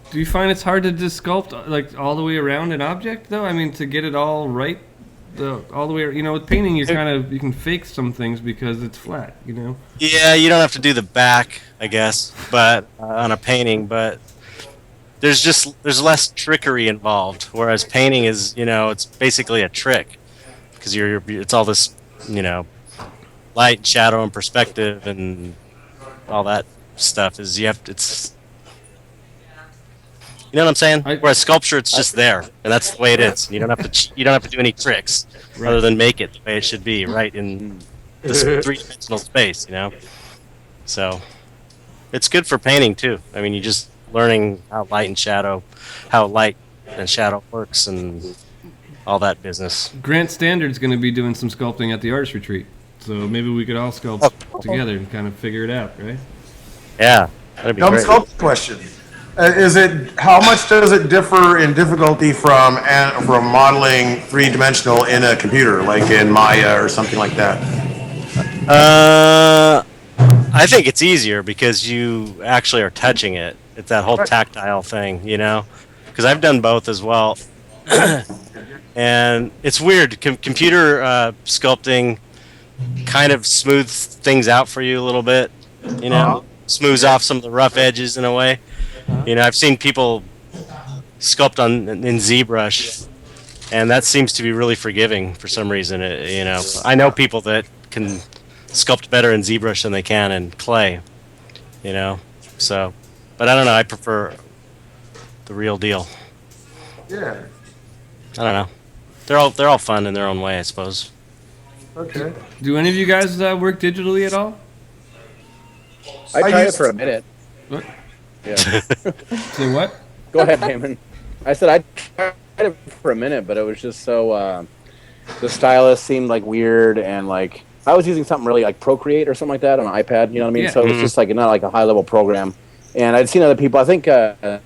Do you find it's hard to just sculpt like all the way around an object though? I mean, to get it all right, all the way. With painting, you can fake some things because it's flat. Yeah, you don't have to do the back, I guess, but on a painting, but there's less trickery involved. Whereas painting is, it's basically a trick because it's all this, light, shadow, and perspective, and all that stuff is it's. You know what I'm saying? Whereas sculpture, it's just there, and that's the way it is. You don't have to do any tricks other than make it the way it should be, right in this 3-dimensional space. So it's good for painting too. I mean, you're just learning how light and shadow works, and all that business. Grant Standard's going to be doing some sculpting at the artist retreat, so maybe we could all sculpt together and kind of figure it out, right? Yeah, that'd be great. Sculpt question. How much does it differ in difficulty from modeling 3-dimensional in a computer, like in Maya or something like that? I think it's easier because you actually are touching it. It's that whole tactile thing, because because I've done both as well. And it's weird. Computer sculpting kind of smooths things out for you a little bit, you know, smooths off some of the rough edges in a way. You know, I've seen people sculpt in ZBrush, and that seems to be really forgiving for some reason. You know, I know people that can sculpt better in ZBrush than they can in clay, you know, so, but I don't know, I prefer the real deal. Yeah. I don't know. They're all fun in their own way, I suppose. Okay. Do any of you guys work digitally at all? I tried it for a minute. What? Yeah. Say what? Go ahead, Damon. I said I tried it for a minute, but it was just so the stylus seemed like weird, and like I was using something really like Procreate or something like that on an iPad. You know what I mean? Yeah. So it was just like not like a high level program. And I'd seen other people. I think that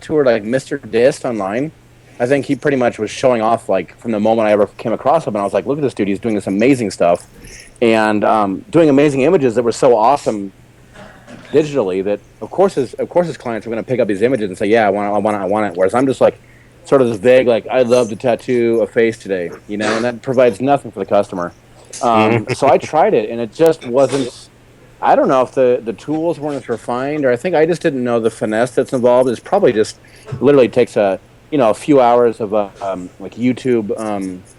toured like Mr. Dist online. I think he pretty much was showing off like from the moment I ever came across him, and I was like, look at this dude, he's doing this amazing stuff, and doing amazing images that were so awesome digitally that of course his clients are going to pick up these images and say, yeah, I want it. Whereas I'm just like sort of this vague, like, I'd love to tattoo a face today, you know, and that provides nothing for the customer. So I tried it, and it just wasn't. I don't know if the tools weren't as refined, or I think I just didn't know the finesse that's involved. It's probably just literally takes a few hours of like YouTube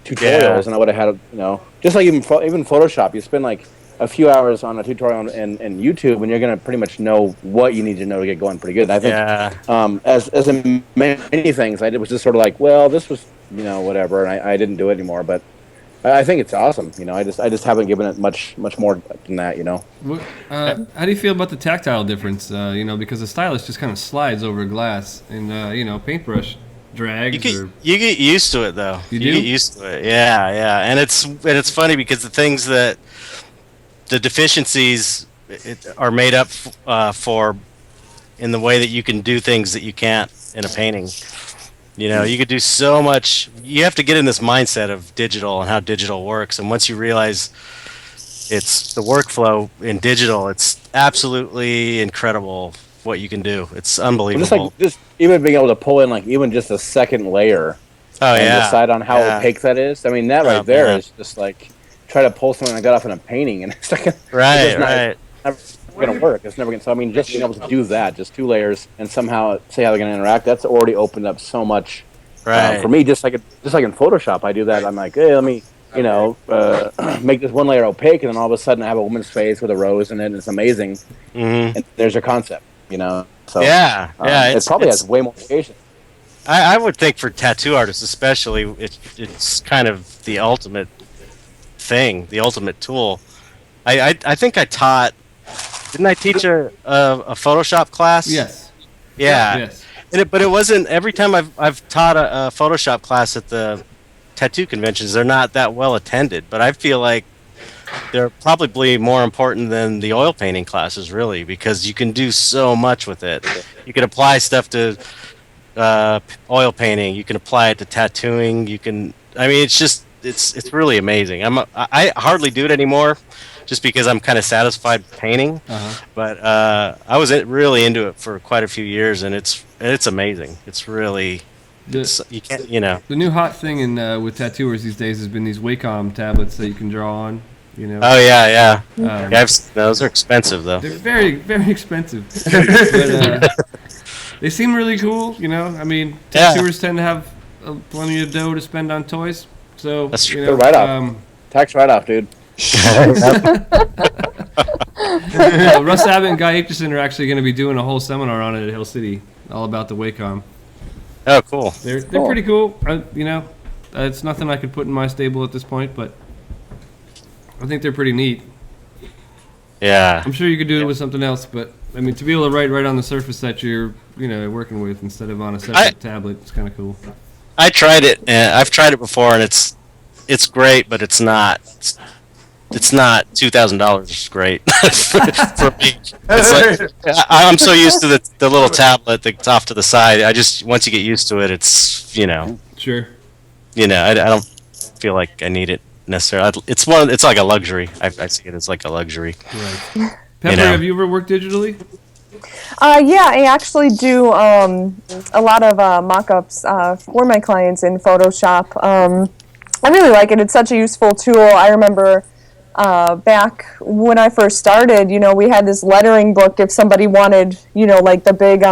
tutorials, and I would have had just like even Photoshop. You spend like a few hours on a tutorial in YouTube, and you're going to pretty much know what you need to know to get going pretty good. And I think as in many things, I was just sort of like, well, this was whatever, and I didn't do it anymore. But I think it's awesome. I just haven't given it much more than that. How do you feel about the tactile difference? Because the stylus just kind of slides over glass, and paintbrush drags. You get used to it though. You get used to it. Yeah, and it's funny because the things that the deficiencies are made up for in the way that you can do things that you can't in a painting. You could do so much. You have to get in this mindset of digital and how digital works. And once you realize it's the workflow in digital, it's absolutely incredible what you can do. It's unbelievable. Just even being able to pull in like even just a second layer and decide on how opaque that is. I mean, that right there is just like try to pull something I got off in a painting, and it's like right. Never going to work. It's never going to. So I mean, just being able to do that, just two layers, and somehow say how they're going to interact. That's already opened up so much. Right. For me, just like in Photoshop, I do that. I'm like, hey, let me make this one layer opaque, and then all of a sudden I have a woman's face with a rose in it, and it's amazing. Mm-hmm. And there's your concept, So it probably has way more patience. I would think for tattoo artists especially, it's kind of the ultimate thing, the ultimate tool. I think I taught. Didn't I teach a Photoshop class? Yes. Yeah. Yes. But it wasn't every time I've taught a Photoshop class at the tattoo conventions. They're not that well attended, but I feel like they're probably more important than the oil painting classes, really, because you can do so much with it. You can apply stuff to oil painting. You can apply it to tattooing. It's really amazing. I hardly do it anymore, just because I'm kind of satisfied painting. But I was really into it for quite a few years, and it's amazing. It's really you can't The new hot thing with tattooers these days has been these Wacom tablets that you can draw on. Oh yeah. Those are expensive though. They're very, very expensive. But, they seem really cool. I mean, tattooers tend to have plenty of dough to spend on toys. So that's true. Write-off. Tax write-off, dude. Russ Abbott and Guy Aitchison are actually going to be doing a whole seminar on it at Hill City, all about the Wacom. Oh, cool. They're pretty cool. It's nothing I could put in my stable at this point, but I think they're pretty neat. Yeah. I'm sure you could do it with something else, but I mean, to be able to write right on the surface that you're working with instead of on a separate tablet, it's kind of cool. I tried it. I've tried it before, and it's great, but it's not $2,000 great for me. It's like, I'm so used to the little tablet that's off to the side. Once you get used to it, it's Sure. I don't feel like I need it necessarily. It's like a luxury. I see it as like a luxury. Right. Pepper, have you ever worked digitally? Yeah, I actually do a lot of mock-ups for my clients in Photoshop. I really like it. It's such a useful tool. I remember back when I first started, we had this lettering book if somebody wanted, like the big,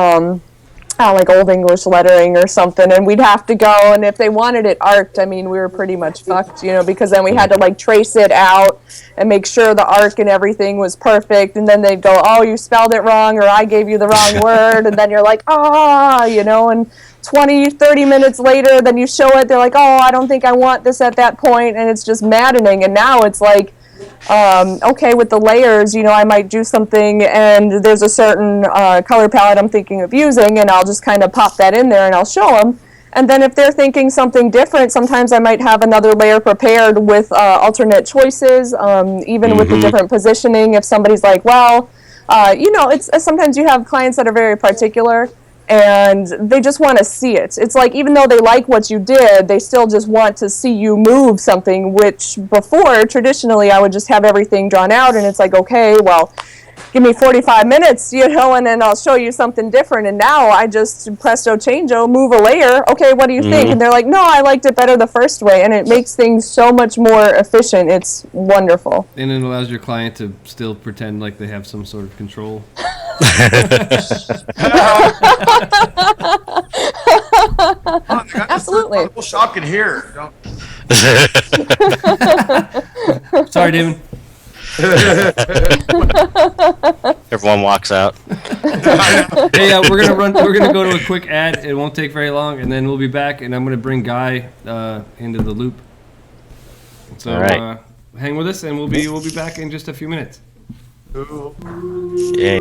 like Old English lettering or something, and we'd have to go, and if they wanted it arced, I mean, we were pretty much fucked, because then we had to like trace it out and make sure the arc and everything was perfect, and then they'd go, oh, you spelled it wrong, or I gave you the wrong word, and then you're like, and 20, 30 minutes later, then you show it, they're like, oh, I don't think I want this at that point, and it's just maddening. And now it's like, okay, with the layers, I might do something, and there's a certain color palette I'm thinking of using, and I'll just kind of pop that in there, and I'll show them. And then if they're thinking something different, sometimes I might have another layer prepared with alternate choices, even with the different positioning. If somebody's like, well, it's sometimes you have clients that are very particular, and they just want to see it. It's like, even though they like what you did, they still just want to see you move something, which before, traditionally, I would just have everything drawn out, and it's like, okay, well, give me 45 minutes, and then I'll show you something different. And now I just presto changeo, move a layer. Okay, what do you think? And they're like, no, I liked it better the first way. And it makes things so much more efficient. It's wonderful. And it allows your client to still pretend like they have some sort of control. Absolutely. Whole shop can hear. Sorry, Damon. Everyone walks out. Hey, we're gonna go to a quick ad. It won't take very long, and then we'll be back. And I'm gonna bring Guy into the loop. So all right. Hang with us, and we'll be back in just a few minutes. Yay.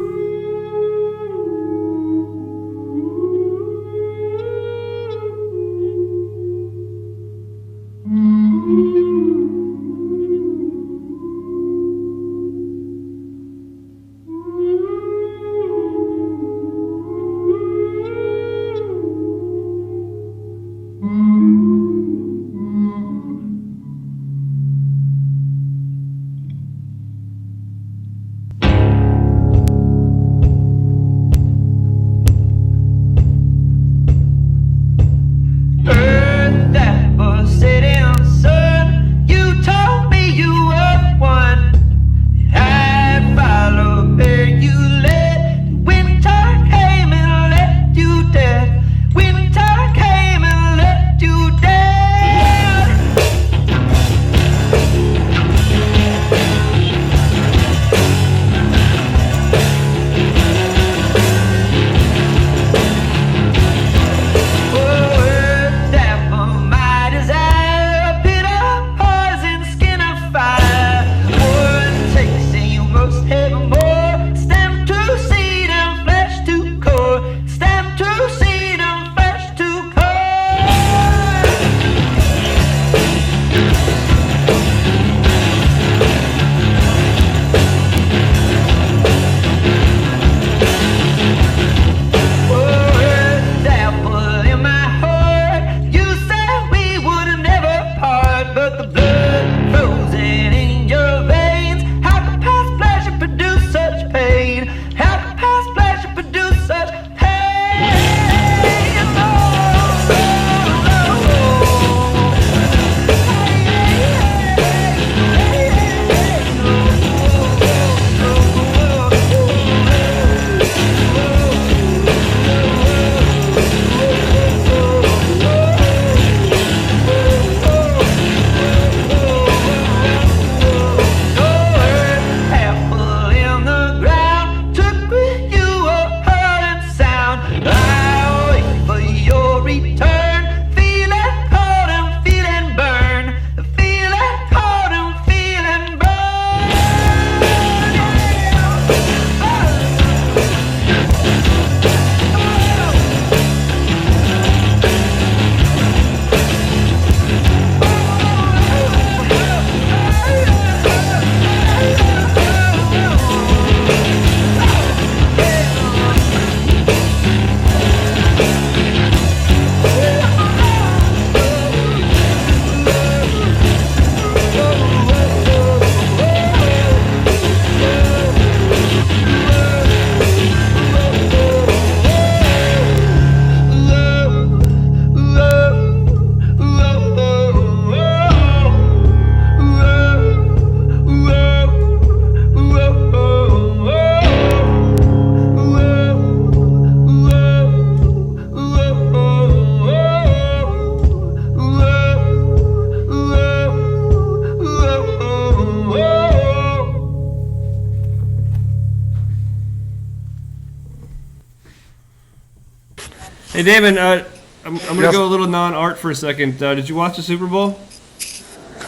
Hey, Damon, I'm going to go a little non-art for a second. Did you watch the Super Bowl?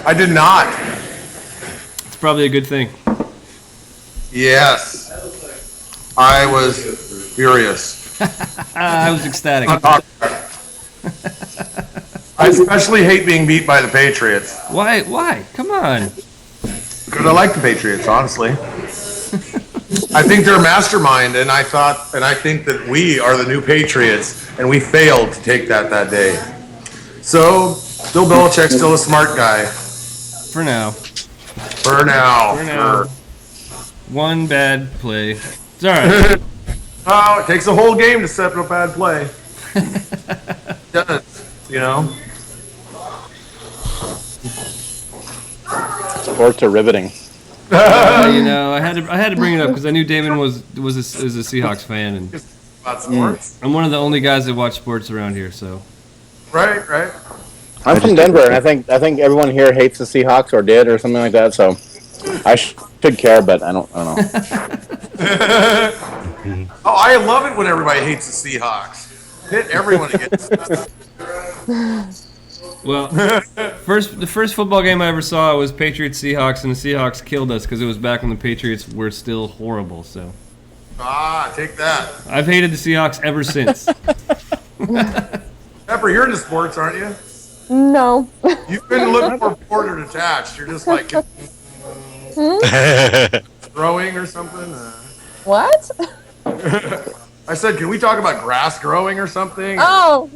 I did not. It's probably a good thing. Yes. I was furious. I was ecstatic. I especially hate being beat by the Patriots. Why? Why? Come on. Because I like the Patriots, honestly. I think they're a mastermind, and I think that we are the new Patriots, and we failed to take that day. So, Bill Belichick's still a smart guy. For now. For now. Sure. One bad play. It's all right. Oh, it takes a whole game to set up a bad play. It does, you know? Sports are riveting. You know, I had to bring it up because I knew Damon was a Seahawks fan, and About sports. I'm one of the only guys that watch sports around here. So. Right. I'm from Denver, and I think everyone here hates the Seahawks or did or something like that. So I should care, but I don't know. Oh, I love it when everybody hates the Seahawks. Hit everyone against us. Well, the first football game I ever saw was Patriots Seahawks, and the Seahawks killed us because it was back when the Patriots were still horrible. So. Take that. I've hated the Seahawks ever since. Pepper, you're into sports, aren't you? No. You've been looking for border attached. You're just like growing or something. What? I said, can we talk about grass growing or something? Oh.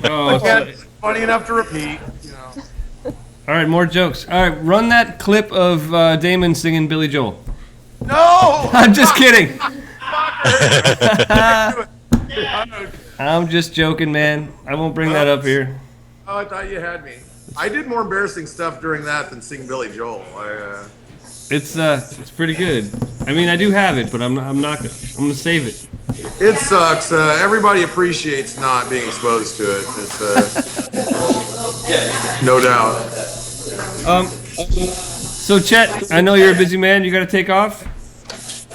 Again, it's funny enough to repeat. You know. All right, more jokes. All right, run that clip of Damon singing Billy Joel. No! I'm just kidding. I'm just joking, man. I won't bring that up here. Oh, I thought you had me. I did more embarrassing stuff during that than sing Billy Joel. It's pretty good. I mean, I do have it, but I'm gonna save it. It sucks. Everybody appreciates not being exposed to it. It's no doubt. So Chet, I know you're a busy man. You got to take off.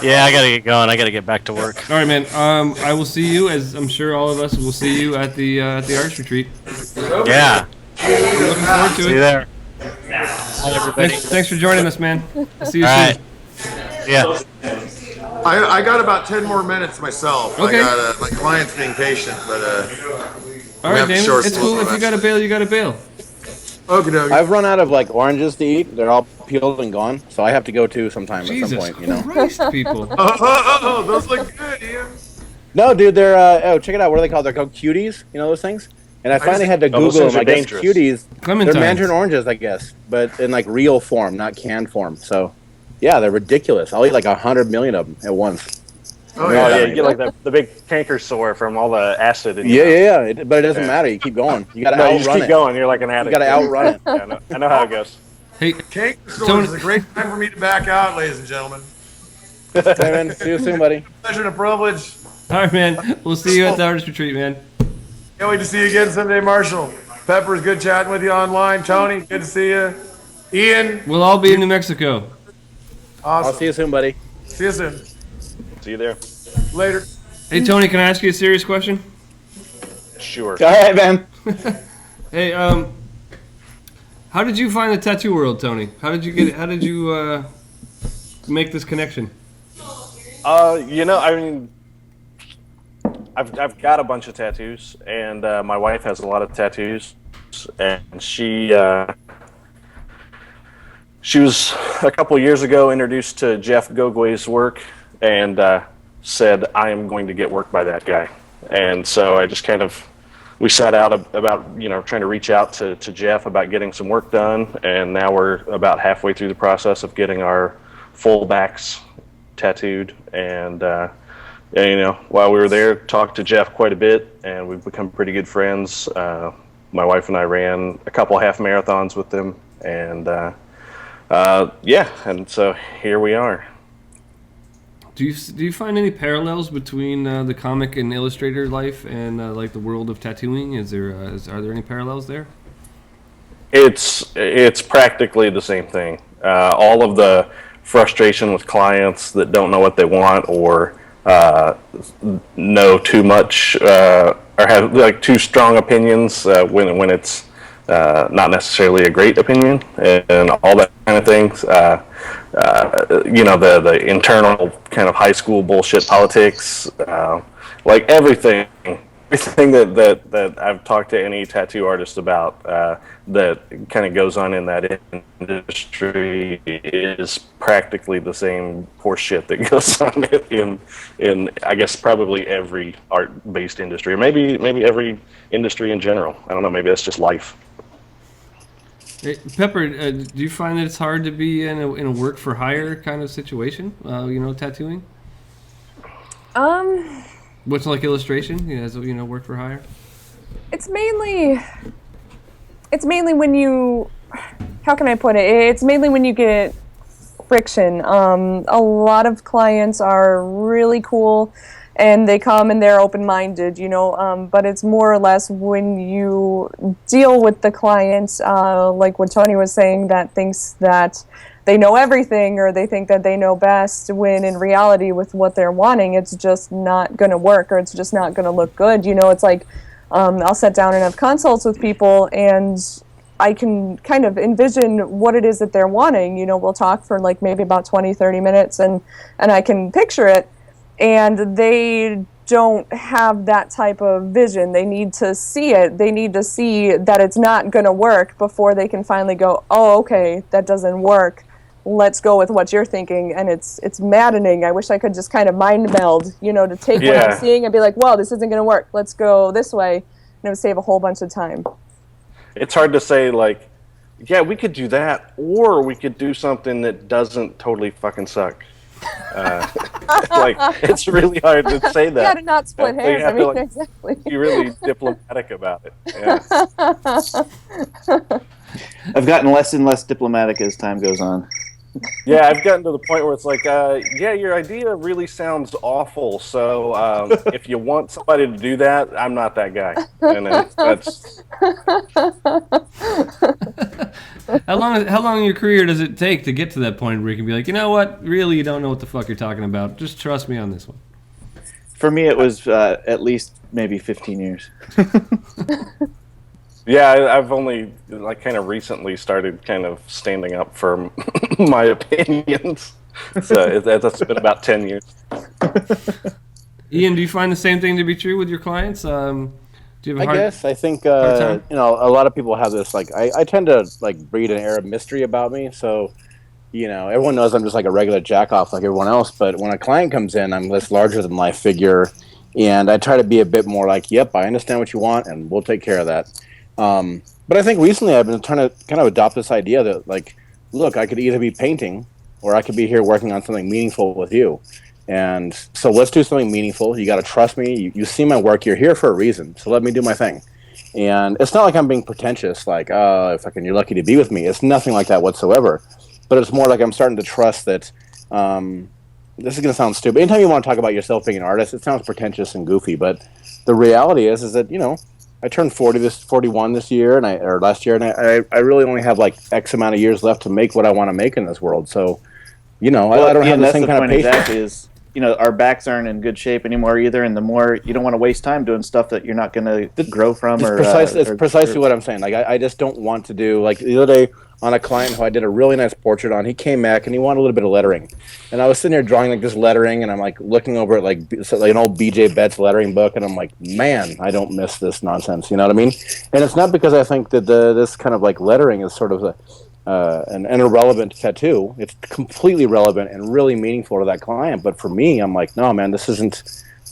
Yeah, I gotta get going. I gotta get back to work. All right, man. I will see you, as I'm sure all of us will see you at the arts retreat. Yeah. I'm looking forward to See it. you there. Hi, everybody. Thanks for joining us, man. I'll see you All soon. right. Yeah. I got about 10 more minutes myself. Okay. I got my client's being patient, but All right, Damon. It's cool. If you got to bail, you got to bail. Okie dokie. I've run out of like oranges to eat. They're all peeled and gone, so I have to go too sometime at Jesus some point. You know. Christ, people. Oh, those look good, Ian. No, dude, they're check it out. What are they called? They're called cuties. You know those things? And I finally had to Google them. I guess cuties. Clementines. They're mandarin oranges, I guess, but in like real form, not canned form. So, yeah, they're ridiculous. I'll eat like 100 million of them at once. Oh, yeah, you get like the big canker sore from all the acid. In Yeah. But it doesn't matter. You keep going. You got to you just outrun keep it. going. You're like an addict. You got to outrun it. Yeah, I know how it goes. Hey, Cake store is a great time for me to back out, ladies and gentlemen. Hey, man. See you soon, buddy. Pleasure and a privilege. All right, man. We'll see you at the artist retreat, man. Can't wait to see you again someday, Marshall. Pepper's good chatting with you online. Tony, good to see you. Ian. We'll all be in New Mexico. Awesome. I'll see you soon, buddy. See you soon. See you there. Later. Hey, Tony, can I ask you a serious question? Sure. All right, man. Hey, how did you find the tattoo world, Tony? How did you make this connection? You know, I mean, I've got a bunch of tattoos, and my wife has a lot of tattoos, and she was a couple years ago introduced to Jeff Gogwe's work, and said, I am going to get work by that guy. And so I just we set out about, trying to reach out to Jeff about getting some work done. And now we're about halfway through the process of getting our full backs tattooed. And, while we were there, talked to Jeff quite a bit, and we've become pretty good friends. My wife and I ran a couple half marathons with him. And, and so here we are. Do you find any parallels between the comic and illustrator life and like the world of tattooing? Are there any parallels there? It's practically the same thing. All of the frustration with clients that don't know what they want, or know too much or have like too strong opinions when it's not necessarily a great opinion, and all that kind of things. The internal kind of high school bullshit politics, like everything that I've talked to any tattoo artist about that kind of goes on in that industry is practically the same horse shit that goes on in I guess probably every art-based industry, or maybe every industry in general. I don't know. Maybe that's just life. Hey, Pepper, do you find that it's hard to be in a work for hire kind of situation? Tattooing. What's like illustration? Work for hire. It's mainly when you. How can I put it? It's mainly when you get friction. A lot of clients are really cool, and they come and they're open-minded, but it's more or less when you deal with the clients, like what Tony was saying, that thinks that they know everything or they think that they know best, when in reality with what they're wanting, it's just not going to work, or it's just not going to look good. It's like I'll sit down and have consults with people, and I can kind of envision what it is that they're wanting. We'll talk for like maybe about 20, 30 minutes, and I can picture it. And they don't have that type of vision. They need to see it. They need to see that it's not going to work before they can finally go, oh, okay, that doesn't work. Let's go with what you're thinking. And it's maddening. I wish I could just kind of mind meld, to take what I'm seeing and be like, well, this isn't going to work. Let's go this way. And it would save a whole bunch of time. It's hard to say, like, yeah, we could do that, or we could do something that doesn't totally fucking suck. It's really hard to say that. You gotta not split hairs. I mean, exactly. Be really diplomatic about it. Yeah. I've gotten less and less diplomatic as time goes on. Yeah, I've gotten to the point where it's like, your idea really sounds awful. So if you want somebody to do that, I'm not that guy. And that's. How long in your career does it take to get to that point where you can be like, you know what, really, you don't know what the fuck you're talking about. Just trust me on this one. For me, it was at least maybe 15 years. Yeah, I've only kind of recently started kind of standing up for my opinions. So that's been about 10 years. Ian, do you find the same thing to be true with your clients? Do you have a hard, I think hard time? a lot of people have this, like, I tend to breed an air of mystery about me, so everyone knows I'm just like a regular jack off like everyone else. But when a client comes in, I'm this larger than life figure, and I try to be a bit more like, yep, I understand what you want, and we'll take care of that. But I think recently I've been trying to kind of adopt this idea that, like, look, I could either be painting or I could be here working on something meaningful with you. And so let's do something meaningful. You got to trust me. You see my work. You're here for a reason. So let me do my thing. And it's not like I'm being pretentious, like, you're lucky to be with me. It's nothing like that whatsoever. But it's more like I'm starting to trust that, this is going to sound stupid. Anytime you want to talk about yourself being an artist, it sounds pretentious and goofy. But the reality is that, I turned 41 this year, or last year, and I really only have like X amount of years left to make what I want to make in this world. So, I don't have the same kind of patience. Exactly is, our backs aren't in good shape anymore either, and the more you don't want to waste time doing stuff that you're not going to grow from. It's precisely what I'm saying. Like, I just don't want to do, like, the other day on a client who I did a really nice portrait on, he came back and he wanted a little bit of lettering, and I was sitting there drawing like this lettering, and I'm like looking over at like an old BJ Betts lettering book, and I'm like, man, I don't miss this nonsense. You know what I mean? And it's not because I think that this kind of like lettering is sort of an irrelevant tattoo. It's completely relevant and really meaningful to that client. But for me, I'm like, no, man, this isn't.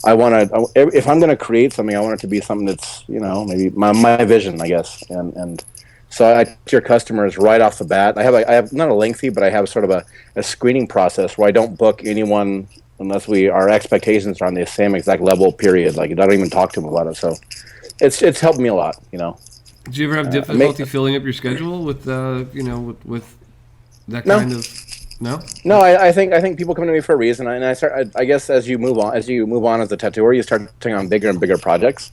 If I'm going to create something, I want it to be something that's, maybe my vision, I guess. And so I talk to your customers right off the bat. I have not a lengthy, but I have sort of a screening process where I don't book anyone unless our expectations are on the same exact level, period. Like, I don't even talk to them about it. So it's helped me a lot, Do you ever have difficulty filling up your schedule with with that kind of? No. No, I think people come to me for a reason, and I guess as you move on as a tattooer, you start taking on bigger and bigger projects.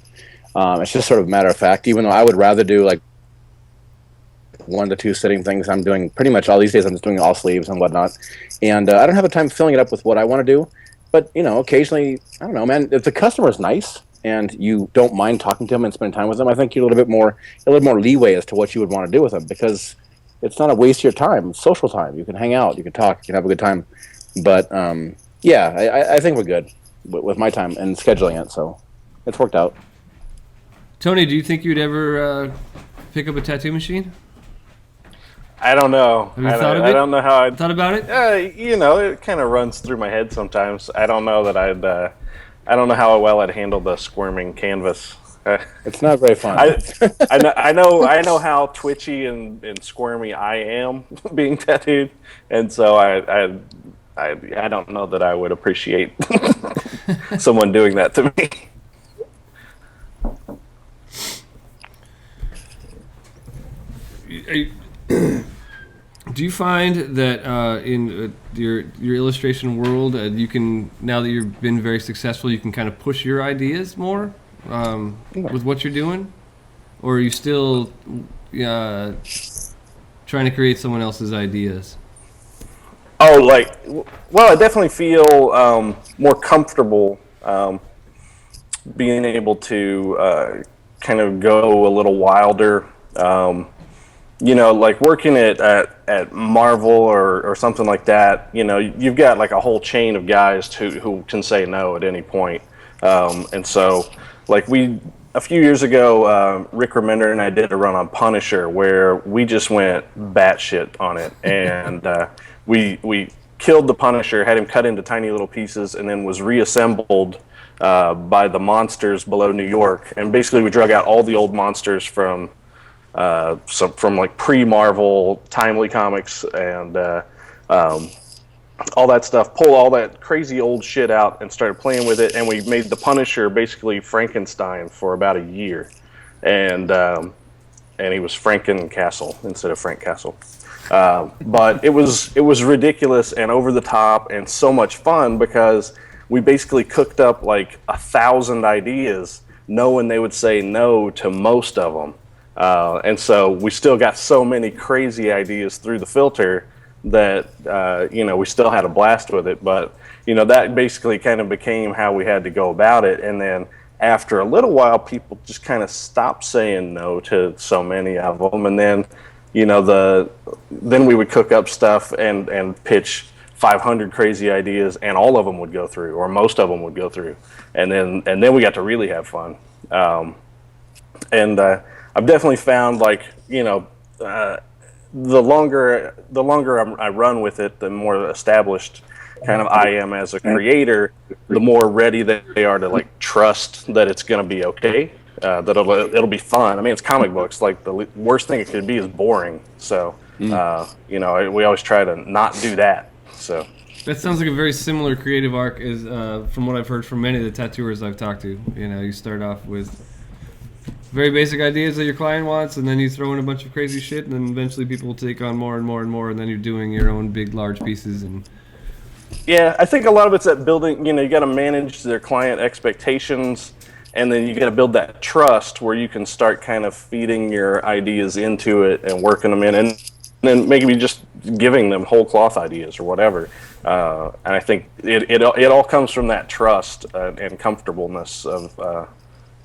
It's just sort of a matter of fact. Even though I would rather do like 1 to 2 sitting things, I'm doing pretty much all these days. I'm just doing all sleeves and whatnot, and I don't have the time filling it up with what I want to do. But occasionally, I don't know, man. If the customer's nice and you don't mind talking to them and spending time with them, I think you're a little more leeway as to what you would want to do with them, because it's not a waste of your time. It's social time. You can hang out, you can talk, you can have a good time. But I think we're good with my time and scheduling it, so it's worked out. Tony, do you think you'd ever pick up a tattoo machine? I don't know. Have you thought of it? I don't know how I thought about it. It kind of runs through my head sometimes. I don't know that I'd. I don't know how well I'd handle the squirming canvas. It's not very fun. I know how twitchy and squirmy I am being tattooed, and so I don't know that I would appreciate someone doing that to me. Do you find that in your illustration world, you can, now that you've been very successful, you can kind of push your ideas more with what you're doing, or are you still trying to create someone else's ideas? Oh, well, I definitely feel more comfortable being able to kind of go a little wilder. Like working at Marvel or something like that, you've got like a whole chain of guys who can say no at any point. And so, like a few years ago, Rick Remender and I did a run on Punisher where we just went batshit on it. And we killed the Punisher, had him cut into tiny little pieces, and then was reassembled by the monsters below New York. And basically we drug out all the old monsters from like pre-Marvel Timely Comics and all that stuff, pull all that crazy old shit out and started playing with it, and we made the Punisher basically Frankenstein for about a year, and he was Franken Castle instead of Frank Castle. But it was ridiculous and over the top and so much fun because we basically cooked up like 1,000 ideas, knowing they would say no to most of them. And so we still got so many crazy ideas through the filter that, we still had a blast with it. But, that basically kind of became how we had to go about it. And then after a little while, people just kind of stopped saying no to so many of them. And then, then we would cook up stuff and pitch 500 crazy ideas, and all of them would go through, or most of them would go through. And then we got to really have fun. I've definitely found the longer I run with it, the more established kind of I am as a creator, the more ready they are to trust that it's going to be okay, that it'll be fun. I mean, it's comic books. Like the worst thing it could be is boring. So we always try to not do that. So that sounds like a very similar creative arc as from what I've heard from many of the tattooers I've talked to. You start off with very basic ideas that your client wants, and then you throw in a bunch of crazy shit, and then eventually people will take on more and more and more, and then you're doing your own big, large pieces. And yeah, I think a lot of it's that building, you got to manage their client expectations, and then you got to build that trust where you can start kind of feeding your ideas into it and working them in, and then maybe just giving them whole cloth ideas or whatever. And I think it all comes from that trust and comfortableness of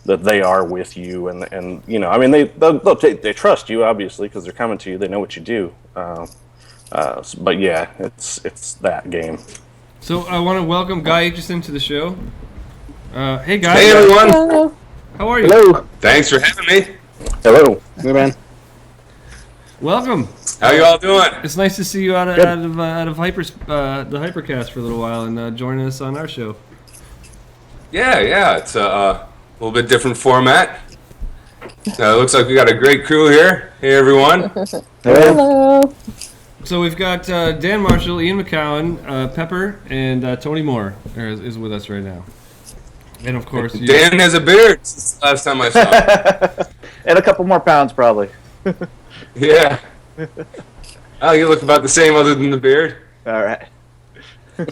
that they are with you, and I mean they trust you obviously because they're coming to you, they know what you do, but yeah, it's that game. So I want to welcome Guy Aitchison to the show. Hey Guy. Hey everyone. Hello. How are you? Hello. Thanks for having me. Hello. Hey man. Welcome. How you all doing? It's nice to see you out of the Hypercast for a little while and joining us on our show. Yeah, it's a little bit different format. It looks like we got a great crew here. Hey everyone. Hello. So we've got Dan Marshall, Ian McKown, Pepper, and Tony Moore is with us right now. And of course, Dan has a beard since the last time I saw him. And a couple more pounds probably. Yeah. Oh, you look about the same other than the beard. All right.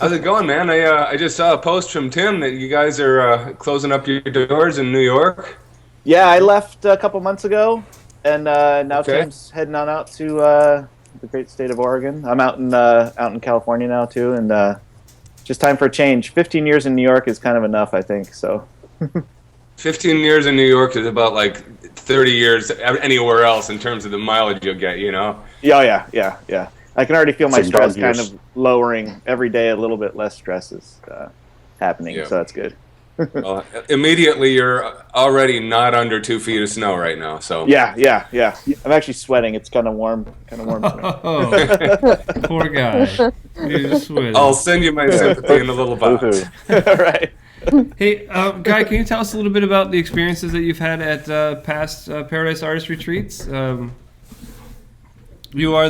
How's it going, man? I just saw a post from Tim that you guys are closing up your doors in New York. Yeah, I left a couple months ago, and now Okay. Tim's heading on out to the great state of Oregon. I'm out in California now too, and just time for a change. 15 years in New York is kind of enough, I think. So. 15 years in New York is about like 30 years anywhere else in terms of the mileage you'll get, you know? Yeah. I can already feel my Some dog stress kind years. of lowering every day. A little bit less stress is happening, so that's good. Well, immediately you're already not under 2 feet of snow right now, so. Yeah. I'm actually sweating. It's kind of warm. Oh, poor guy. You're sweating. I'll send you my sympathy in a little box. Right. Hey, Guy, can you tell us a little bit about the experiences that you've had at past Paradise Artist retreats? You are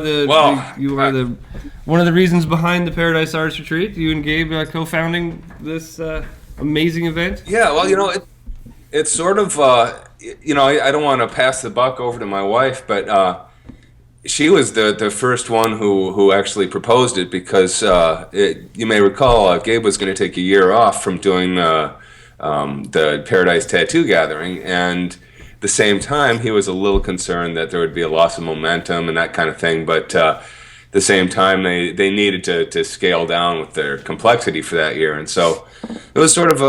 one of the reasons behind the Paradise Artist Retreat. You and Gabe co-founding this amazing event. Yeah, well, you know, it's sort of, you know, I don't want to pass the buck over to my wife, but she was the first one who actually proposed it because you may recall Gabe was going to take a year off from doing the Paradise Tattoo Gathering, and at the same time he was a little concerned that there would be a loss of momentum and that kind of thing, but at the same time they needed to scale down with their complexity for that year, and so it was sort of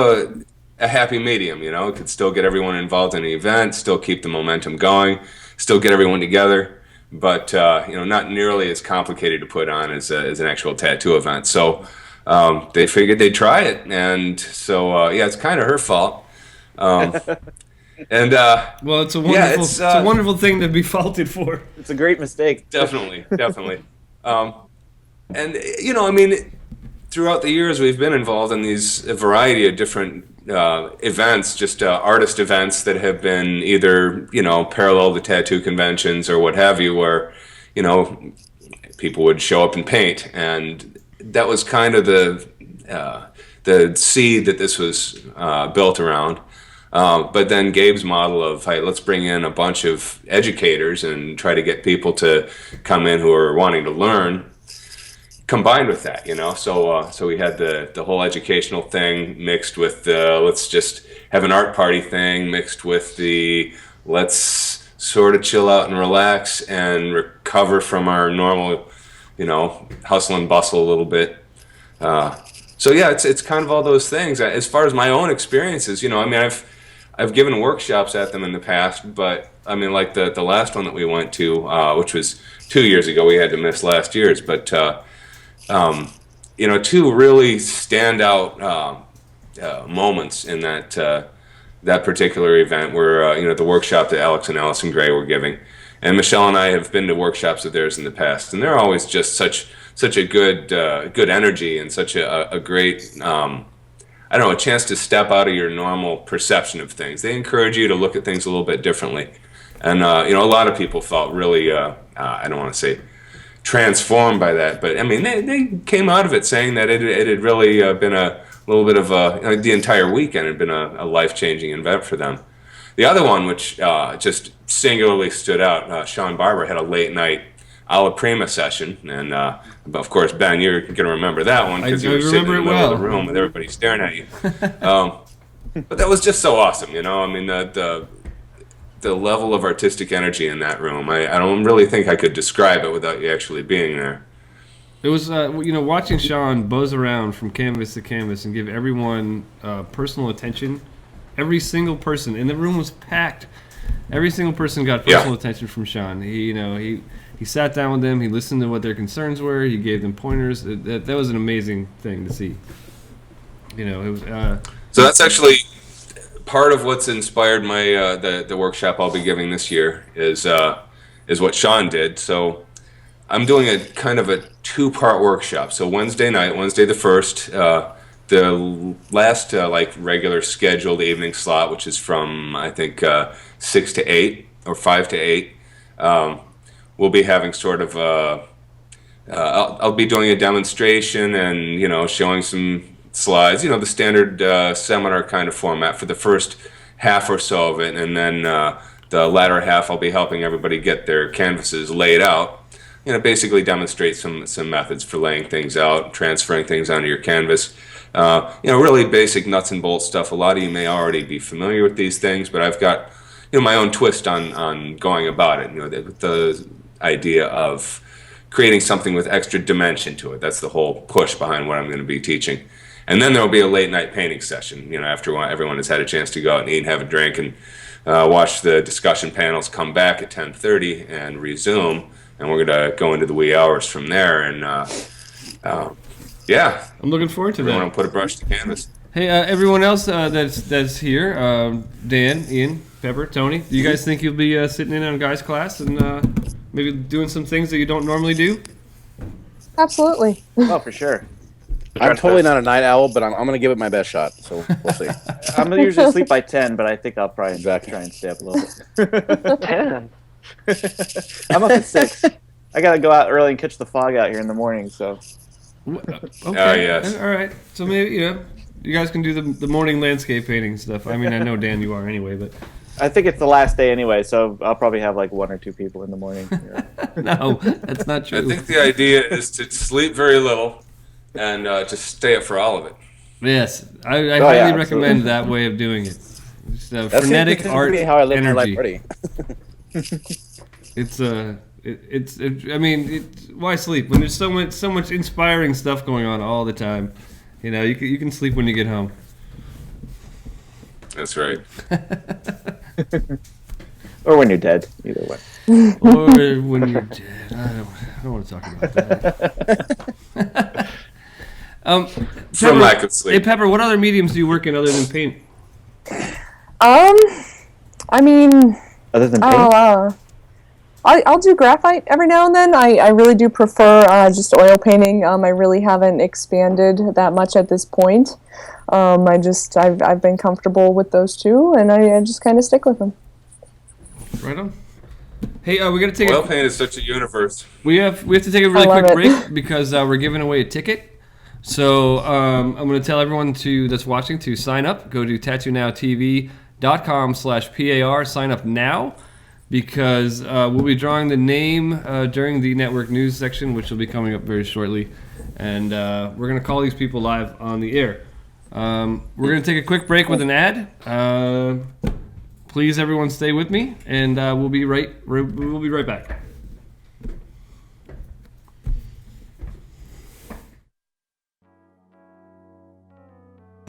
a happy medium, you know. It could still get everyone involved in the event, still keep the momentum going, still get everyone together, but you know, not nearly as complicated to put on as an actual tattoo event. So they figured they'd try it, and so yeah, it's kind of her fault. And well, it's a wonderful, it's a wonderful thing to be faulted for. It's a great mistake. Definitely. And you know, I mean, throughout the years we've been involved in a variety of different events, just artist events that have been either, you know, parallel to tattoo conventions or what have you, where, you know, people would show up and paint, and that was kind of the seed that this was built around. But then Gabe's model of, hey, let's bring in a bunch of educators and try to get people to come in who are wanting to learn, combined with that, you know. So we had the whole educational thing mixed with the let's just have an art party thing, mixed with the let's sort of chill out and relax and recover from our normal, you know, hustle and bustle a little bit. So yeah, it's kind of all those things. As far as my own experiences, you know, I mean, I've given workshops at them in the past, but I mean, like the last one that we went to, which was 2 years ago, we had to miss last year's, but you know, two really standout moments in that particular event were, you know, the workshop that Alex and Allison Gray were giving, and Michelle and I have been to workshops of theirs in the past, and they're always just such a good energy and such a great, I don't know, a chance to step out of your normal perception of things. They encourage you to look at things a little bit differently. And, you know, a lot of people felt really, I don't want to say transformed by that, but I mean, they came out of it saying that it had really been a little bit of the entire weekend had been a life-changing event for them. The other one, which just singularly stood out, Sean Barber had a late night alla prima session, and of course, Ben, you're going to remember that one because you were sitting in the middle of the room with everybody staring at you. But that was just so awesome, you know. I mean, the level of artistic energy in that room, I don't really think I could describe it without you actually being there. It was, you know, watching Sean buzz around from canvas to canvas and give everyone personal attention. Every single person in the room was packed. Every single person got personal attention from Sean. He sat down with them. He listened to what their concerns were. He gave them pointers. That was an amazing thing to see. You know, it was. So that's actually part of what's inspired my the workshop I'll be giving this year is what Sean did. So I'm doing a kind of a 2-part workshop. So Wednesday night, Wednesday the 1st, the last like regular scheduled evening slot, which is from I think 6 to 8 or 5 to 8. We'll be having sort of I'll be doing a demonstration and, you know, showing some slides, you know, the standard seminar kind of format for the first half or so of it, and then the latter half I'll be helping everybody get their canvases laid out, you know, basically demonstrate some methods for laying things out, transferring things onto your canvas, you know, really basic nuts and bolts stuff. A lot of you may already be familiar with these things, but I've got, you know, my own twist on going about it, you know, the idea of creating something with extra dimension to it. That's the whole push behind what I'm going to be teaching. And then there'll be a late night painting session, after everyone has had a chance to go out and eat and have a drink and watch the discussion panels come back at 10:30 and resume. And we're going to go into the wee hours from there. And yeah. I'm looking forward to that. Everyone will put a brush to canvas. Hey, everyone else that's here, Dan, Ian, Pepper, Tony, do you guys think you'll be sitting in on Guy's class and maybe doing some things that you don't normally do? Absolutely. Oh, for sure. I'm totally not a night owl, but I'm going to give it my best shot. So we'll see. I'm gonna usually sleep by 10, but I think I'll probably try and stay up a little bit. 10. I'm up at 6. I gotta go out early and catch the fog out here in the morning. So. Okay. Yes. All right. So maybe you guys can do the morning landscape painting stuff. I mean, I know Dan, you are anyway, but I think it's the last day anyway, so I'll probably have like 1 or 2 people in the morning. No, that's not true. I think the idea is to sleep very little and just stay up for all of it. Yes, I highly recommend that way of doing it. It's frenetic art how I live my life energy. It's why sleep when there's so much inspiring stuff going on all the time? You can sleep when you get home. That's right. Or when you're dead, either way. Or when you're dead. I don't want to talk about that. From lack of sleep. Hey, Pepper, what other mediums do you work in other than paint? I mean, other than paint? I'll do graphite every now and then. I really do prefer just oil painting. I really haven't expanded that much at this point. I've been comfortable with those two, and I just kind of stick with them. Right on. Hey, we got to take oil paint is such a universe. We have to take a really quick break because we're giving away a ticket. So I'm going to tell everyone that's watching to sign up. Go to tattoonowtv.com/PAR. Sign up now because we'll be drawing the name during the network news section, which will be coming up very shortly. And we're going to call these people live on the air. We're going to take a quick break with an ad. Please, everyone, stay with me, and we'll be right back.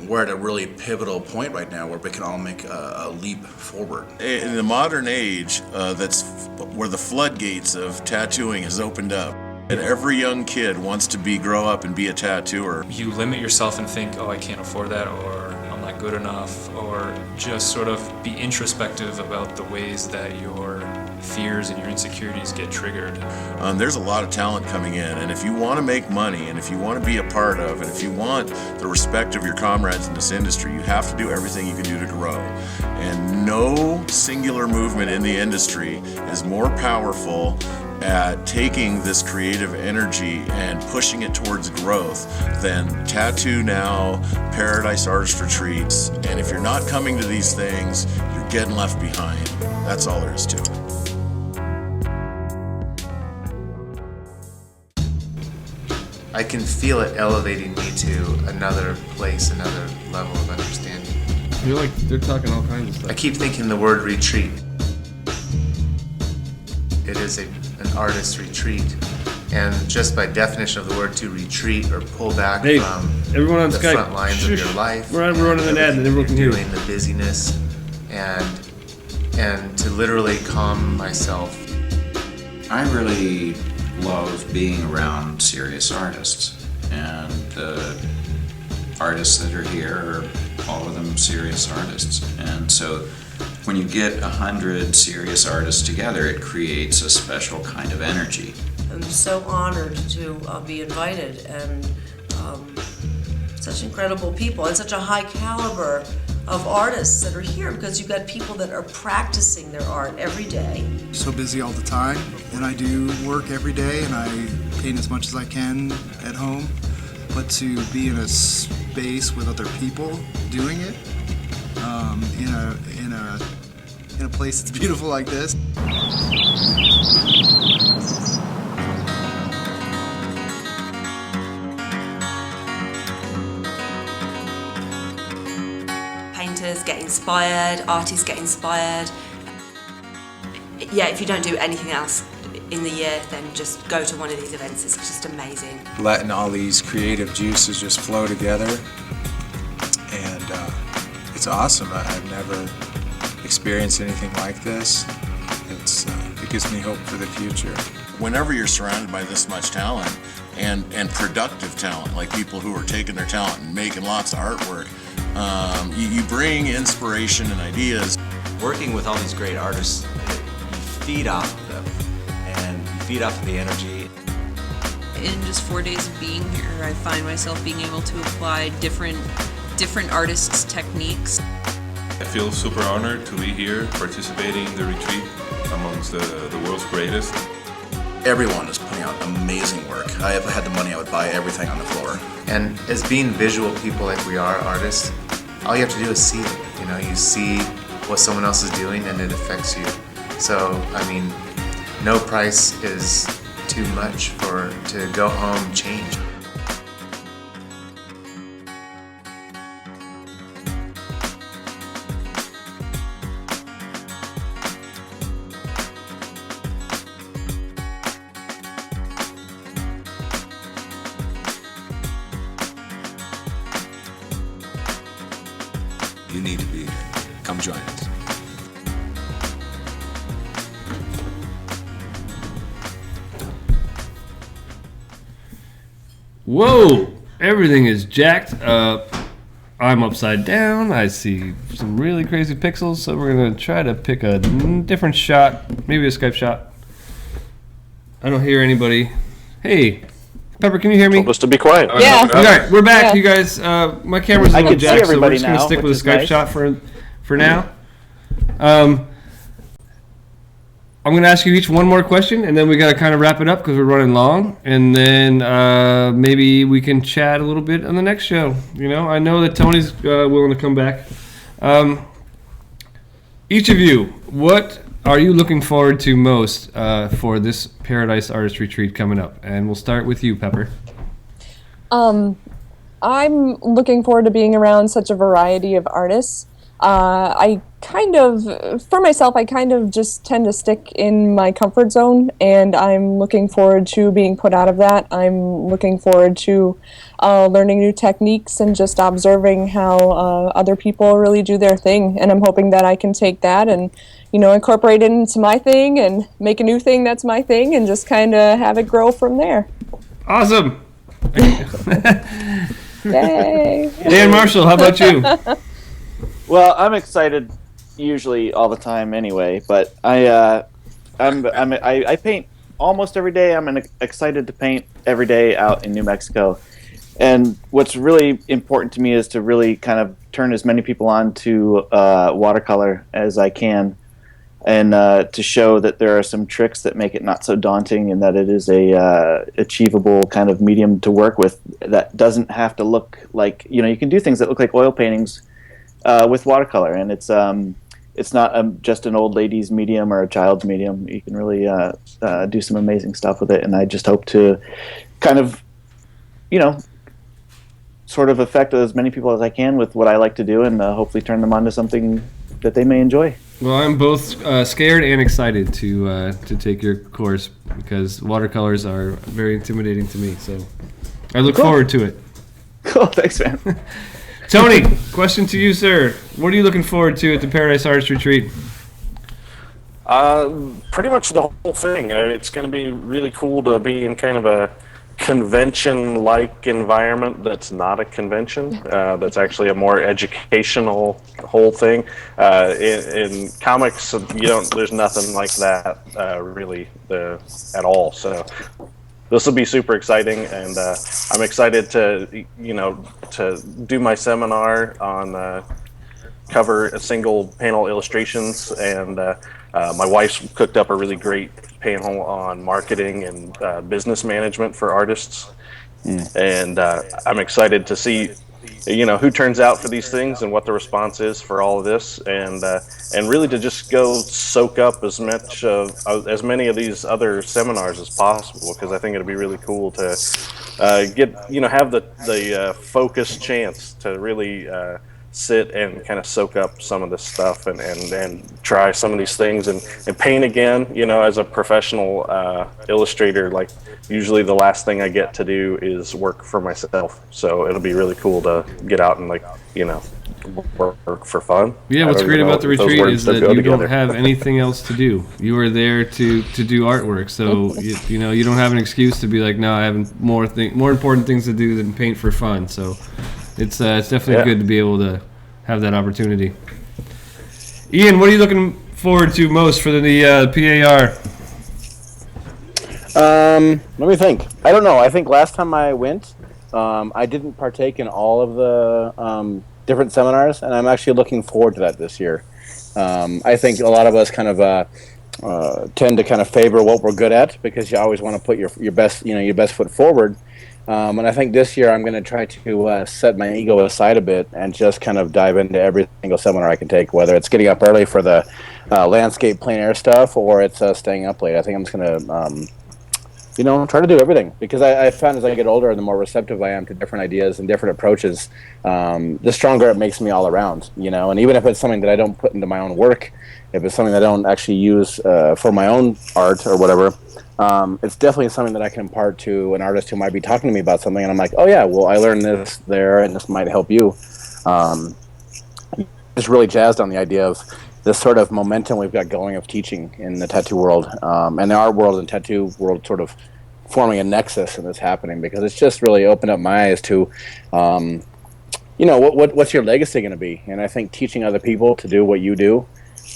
We're at a really pivotal point right now where we can all make a leap forward. In the modern age, that's where the floodgates of tattooing has opened up. And every young kid wants to grow up and be a tattooer. You limit yourself and think, oh, I can't afford that, or I'm not good enough, or just sort of be introspective about the ways that your fears and your insecurities get triggered. There's a lot of talent coming in, and if you want to make money, and if you want to be a part of, and if you want the respect of your comrades in this industry, you have to do everything you can do to grow. And no singular movement in the industry is more powerful at taking this creative energy and pushing it towards growth than Tattoo Now, Paradise Artist Retreats. And if you're not coming to these things, you're getting left behind. That's all there is to it. I can feel it elevating me to another place, another level of understanding. I feel like they're talking all kinds of stuff. I keep thinking the word retreat. It is an artist's retreat. And just by definition of the word to retreat or pull back from everyone on the Skype, front lines of your life. We're running an ad and everyone can hear doing the busyness and to literally calm myself. I really love being around serious artists, and the artists that are here are all of them serious artists. And so when you get 100 serious artists together, it creates a special kind of energy. I'm so honored to be invited, and such incredible people and such a high caliber of artists that are here, because you've got people that are practicing their art every day. So busy all the time, and I do work every day, and I paint as much as I can at home, but to be in a space with other people doing it, in a place that's beautiful like this. Painters get inspired, artists get inspired. Yeah, if you don't do anything else in the year, then just go to one of these events. It's just amazing. Letting all these creative juices just flow together it's awesome. I've never experienced anything like this. It gives me hope for the future. Whenever you're surrounded by this much talent and productive talent, like people who are taking their talent and making lots of artwork, you bring inspiration and ideas. Working with all these great artists, you feed off of them, and you feed off of the energy. In just 4 days of being here, I find myself being able to apply different artists' techniques. I feel super honored to be here participating in the retreat amongst the world's greatest. Everyone is putting out amazing work. If I had the money, I would buy everything on the floor. And as being visual people like we are, artists, all you have to do is see it. You know, you see what someone else is doing and it affects you. So, I mean, no price is too much to go home and change. You need to be here. Come join us. Whoa! Everything is jacked up. I'm upside down. I see some really crazy pixels, so we're going to try to pick a different shot. Maybe a Skype shot. I don't hear anybody. Hey, Pepper, can you hear me? Supposed to be quiet. Yeah. All right, we're back, Yeah. you guys. My camera's a I little can see jacked, so we're everybody just going to now, stick with which a is Skype nice. shot for now. I'm going to ask you each one more question, and then we got to kind of wrap it up because we're running long, and then maybe we can chat a little bit on the next show. You know, I know that Tony's willing to come back. Each of you, what are you looking forward to most for this Paradise Artist Retreat coming up? And we'll start with you, Pepper. I'm looking forward to being around such a variety of artists. For myself, I kind of just tend to stick in my comfort zone, and I'm looking forward to being put out of that. I'm looking forward to learning new techniques and just observing how other people really do their thing. And I'm hoping that I can take that and, incorporate it into my thing and make a new thing that's my thing and just kind of have it grow from there. Awesome. Yay. Dan Marshall, how about you? Well, I'm excited usually all the time anyway, but I paint almost every day. I'm excited to paint every day out in New Mexico. And what's really important to me is to really kind of turn as many people on to watercolor as I can, and to show that there are some tricks that make it not so daunting and that it is a achievable kind of medium to work with that doesn't have to look like, you can do things that look like oil paintings with watercolor, and it's not just an old lady's medium or a child's medium. You can really do some amazing stuff with it, and I just hope to kind of, sort of affect as many people as I can with what I like to do, and hopefully turn them on to something that they may enjoy. Well, I'm both scared and excited to take your course because watercolors are very intimidating to me. So I look forward to it. Cool, thanks, man. Tony, question to you, sir. What are you looking forward to at the Paradise Artist Retreat? Pretty much the whole thing. It's going to be really cool to be in kind of a convention-like environment that's not a convention. That's actually a more educational whole thing. In comics, there's nothing like that really at all. So this will be super exciting, and I'm excited to to do my seminar on cover single panel illustrations, and my wife's cooked up a really great panel on marketing and business management for artists. And I'm excited to see who turns out for these things and what the response is for all of this, and really to just go soak up as many of these other seminars as possible, because I think it'll be really cool to get have the focused chance to really sit and kind of soak up some of this stuff and try some of these things and paint again. You know, as a professional illustrator, like usually the last thing I get to do is work for myself. So it'll be really cool to get out and, like, you know, work for fun. Yeah, what's great about the retreat is that you don't have anything else to do. You are there to do artwork, so you know, you don't have an excuse to be like, no, I have more important things to do than paint for fun. So it's definitely good to be able to have that opportunity. Ian, what are you looking forward to most for the PAR? Let me think. I don't know. I think last time I went, I didn't partake in all of the different seminars, and I'm actually looking forward to that this year. I think a lot of us kind of tend to kind of favor what we're good at, because you always want to put your best foot forward. And I think this year I'm going to try to set my ego aside a bit and just kind of dive into every single seminar I can take, whether it's getting up early for the landscape plein air stuff or it's staying up late. I think I'm just going to try to do everything, because I found as I get older, the more receptive I am to different ideas and different approaches, the stronger it makes me all around, you know. And even if it's something that I don't put into my own work, if it's something that I don't actually use for my own art or whatever, it's definitely something that I can impart to an artist who might be talking to me about something, and I'm like, oh yeah, well, I learned this there, and this might help you. Just really jazzed on the idea of this sort of momentum we've got going of teaching in the tattoo world, and the art world and tattoo world sort of forming a nexus in this happening, because it's just really opened up my eyes to, what's your legacy going to be? And I think teaching other people to do what you do,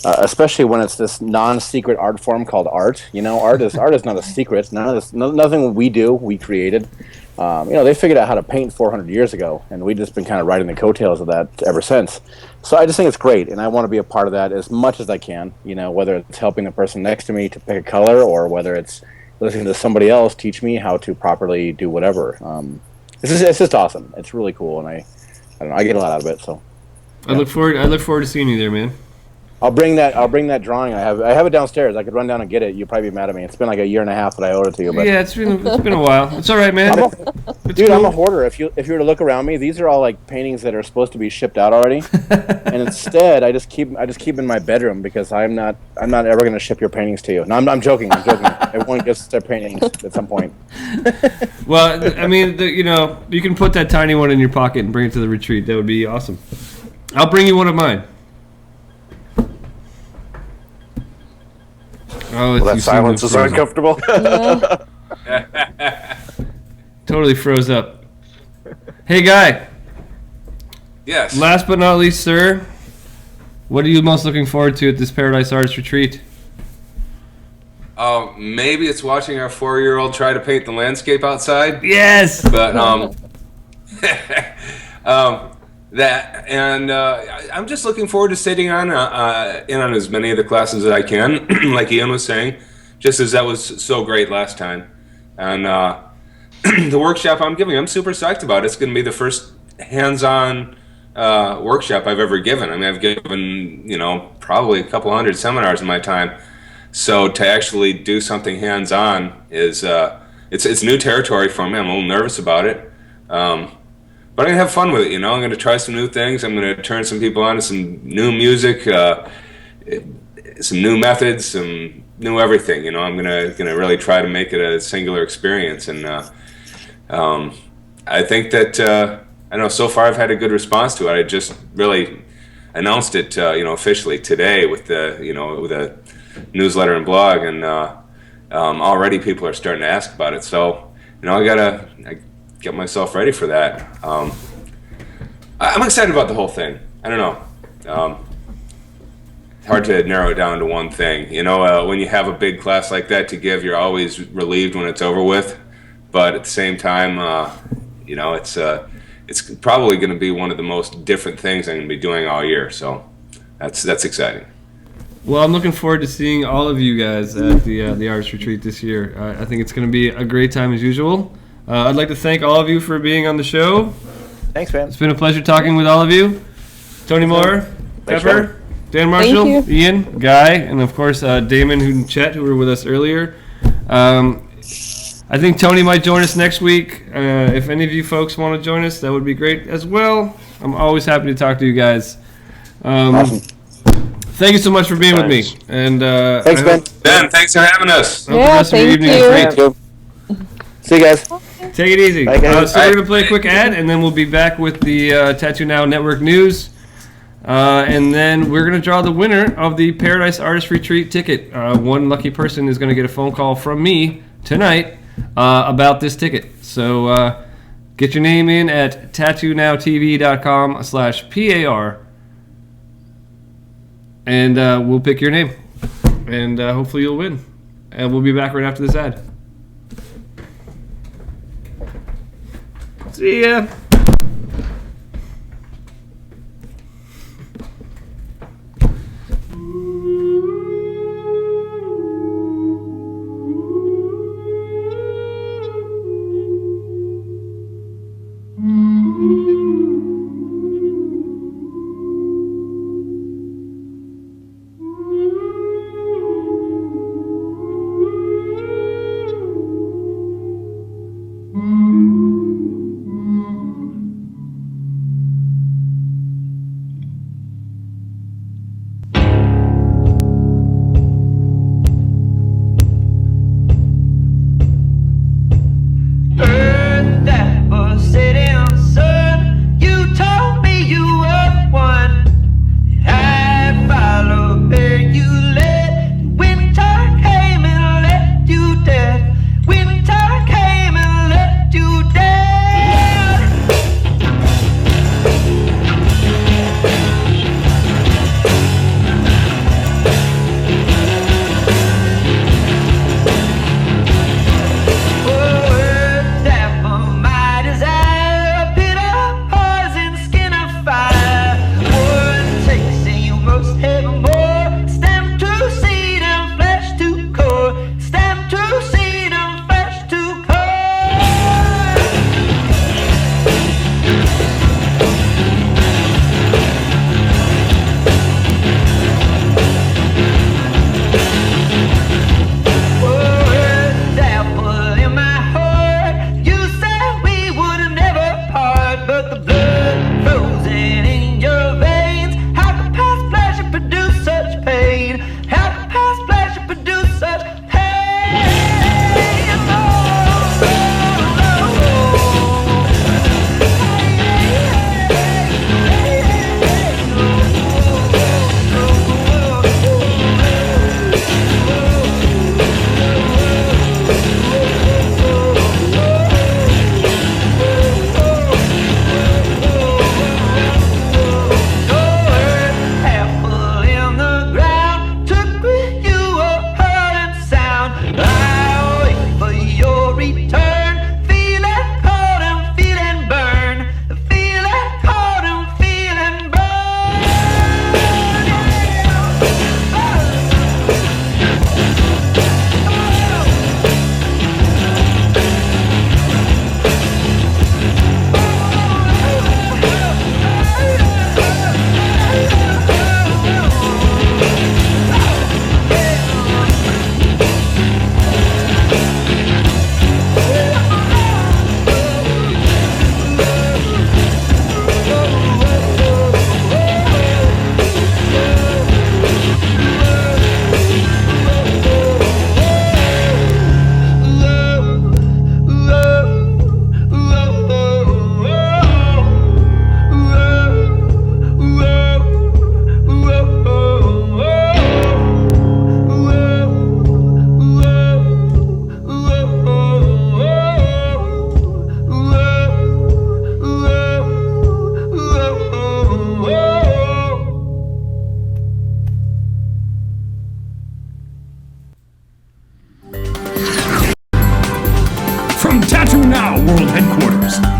especially when it's this non-secret art form called art. You know, art is not a secret. Nothing we do, we created. They figured out how to paint 400 years ago, and we've just been kind of riding the coattails of that ever since. So I just think it's great, and I want to be a part of that as much as I can, you know, whether it's helping the person next to me to pick a color, or whether it's listening to somebody else teach me how to properly do whatever. It's just awesome. It's really cool, and I don't know, I get a lot out of it. So yeah. I look forward to seeing you there, man. I'll bring that drawing. I have it downstairs. I could run down and get it. You'd probably be mad at me. It's been like a year and a half that I owed it to you. But yeah, it's been a while. It's all right, man. I'm a hoarder. If you were to look around me, these are all like paintings that are supposed to be shipped out already, and instead I just keep in my bedroom, because I'm not ever going to ship your paintings to you. No, I'm joking. Everyone gets their paintings at some point. Well, I mean, you can put that tiny one in your pocket and bring it to the retreat. That would be awesome. I'll bring you one of mine. Oh, well, that silence is uncomfortable. Totally froze up. Hey, Guy. Yes. Last but not least, sir, what are you most looking forward to at this Paradise Artist Retreat? Maybe it's watching our 4-year-old try to paint the landscape outside. Yes. But that, and I'm just looking forward to sitting in on as many of the classes as I can, like Ian was saying, just as that was so great last time. And the workshop I'm giving, I'm super psyched about. It's going to be the first hands-on workshop I've ever given. I mean, I've given, probably a couple hundred seminars in my time. So to actually do something hands-on is, it's new territory for me. I'm a little nervous about it. But I'm going to have fun with it, I'm going to try some new things. I'm going to turn some people on to some new music, some new methods, some new everything. I'm going to really try to make it a singular experience. And I think that, so far I've had a good response to it. I just really announced it, officially today with with a newsletter and blog. And already people are starting to ask about it. So, I get myself ready for that. I'm excited about the whole thing. I don't know. It's hard to narrow it down to one thing. When you have a big class like that to give, you're always relieved when it's over with. But at the same time, it's probably going to be one of the most different things I'm going to be doing all year. So that's exciting. Well, I'm looking forward to seeing all of you guys at the Artist Retreat this year. I think it's going to be a great time as usual. I'd like to thank all of you for being on the show. Thanks, man. It's been a pleasure talking with all of you. Tony Moore, Pepper, Dan Marshall, Ian, Guy, and of course Damon and Chet, who were with us earlier. I think Tony might join us next week. If any of you folks want to join us, that would be great as well. I'm always happy to talk to you guys. Awesome. Thank you so much for being with me. And Thanks, Ben. Ben, thanks for having us. Hope the rest of your evening is great. See you guys. Take it easy. Bye, guys. So we're going to play a quick ad, and then we'll be back with the Tattoo Now Network news. And then we're going to draw the winner of the Paradise Artist Retreat ticket. One lucky person is going to get a phone call from me tonight about this ticket. So get your name in at tattoonowtv.com/PAR, and we'll pick your name. And hopefully you'll win. And we'll be back right after this ad. See ya.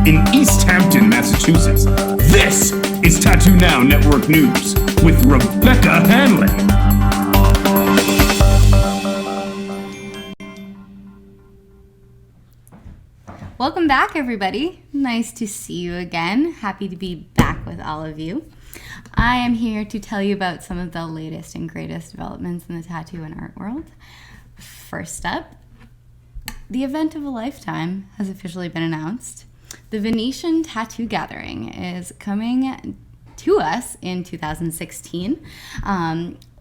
in East Hampton, Massachusetts. This is Tattoo Now Network News with Rebecca Hanlon. Welcome back, everybody. Nice to see you again. Happy to be back with all of you. I am here to tell you about some of the latest and greatest developments in the tattoo and art world. First up, the event of a lifetime has officially been announced. The Venetian Tattoo Gathering is coming to us in 2016,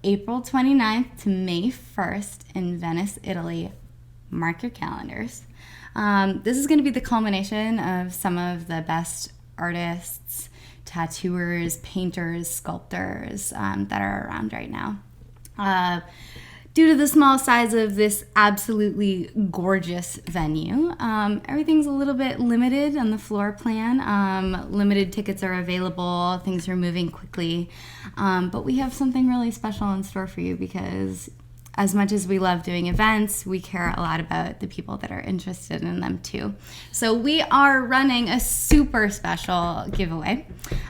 April 29th to May 1st in Venice, Italy. Mark your calendars. This is going to be the culmination of some of the best artists, tattooers, painters, sculptors that are around right now. Due to the small size of this absolutely gorgeous venue, everything's a little bit limited on the floor plan. Limited tickets are available, things are moving quickly, but we have something really special in store for you because as much as we love doing events, we care a lot about the people that are interested in them too. So we are running a super special giveaway.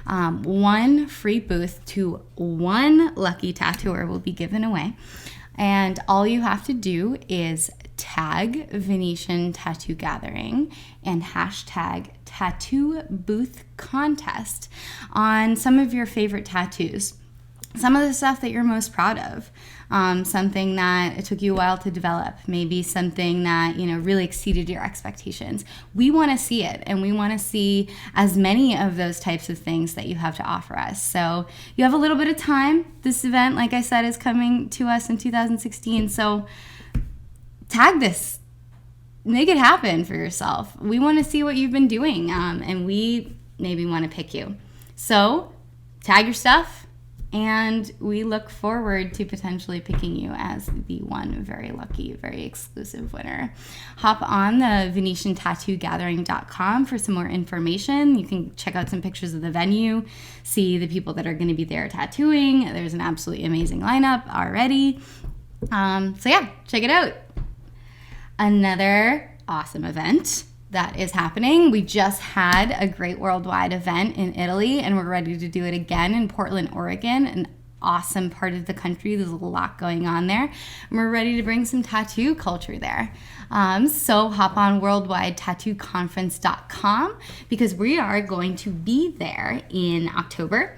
One free booth to one lucky tattooer will be given away. And all you have to do is tag Venetian Tattoo Gathering and hashtag Tattoo Booth Contest on some of your favorite tattoos. Some of the stuff that you're most proud of, something that it took you a while to develop, maybe something that, you know, really exceeded your expectations. We want to see it, and we want to see as many of those types of things that you have to offer us. So you have a little bit of time. This event, like I said, is coming to us in 2016. So tag this. Make it happen for yourself. We want to see what you've been doing, and we maybe want to pick you. So tag your stuff. And we look forward to potentially picking you as the one very lucky, very exclusive winner. Hop on the VenetianTattooGathering.com for some more information. You can check out some pictures of the venue, see the people that are going to be there tattooing. There's an absolutely amazing lineup already. So yeah, check it out. Another awesome event that is happening. We just had a great worldwide event in Italy, and we're ready to do it again in Portland, Oregon, an awesome part of the country. There's a lot going on there, and we're ready to bring some tattoo culture there. So hop on worldwidetattooconference.com because we are going to be there in October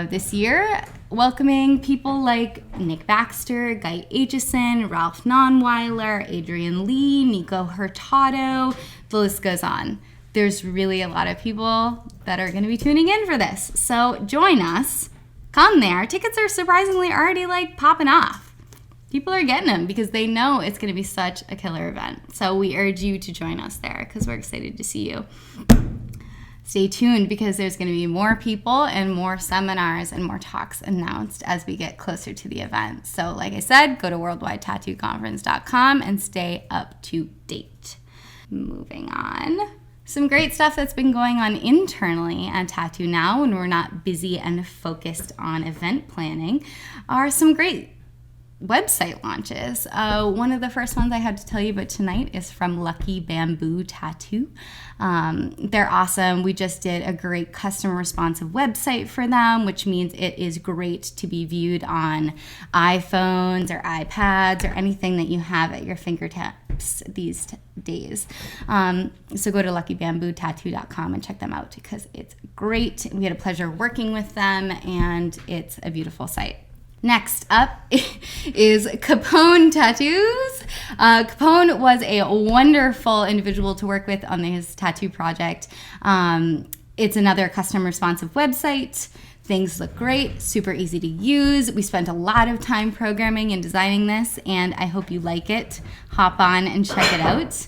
this year, welcoming people like Nick Baxter, Guy Aitchison, Ralph Nonweiler, Adrian Lee, Nico Hurtado. The list goes on. There's really a lot of people that are going to be tuning in for this. So join us. Come there. Tickets are surprisingly already like popping off. People are getting them because they know it's going to be such a killer event. So we urge you to join us there because we're excited to see you. Stay tuned because there's going to be more people and more seminars and more talks announced as we get closer to the event. So like I said, go to worldwidetattooconference.com and stay up to date. Moving on. Some great stuff that's been going on internally at Tattoo Now when we're not busy and focused on event planning are some great website launches. One of the first ones I had to tell you about tonight is from Lucky Bamboo Tattoo. They're awesome. We just did a great customer responsive website for them, which means it is great to be viewed on iPhones or iPads or anything that you have at your fingertips these days. So go to luckybambootattoo.com and check them out because it's great. We had a pleasure working with them and it's a beautiful site. Next up is Capone Tattoos. Capone was a wonderful individual to work with on his tattoo project. It's another custom responsive website. Things look great, super easy to use. We spent a lot of time programming and designing this, and I hope you like it. Hop on and check it out.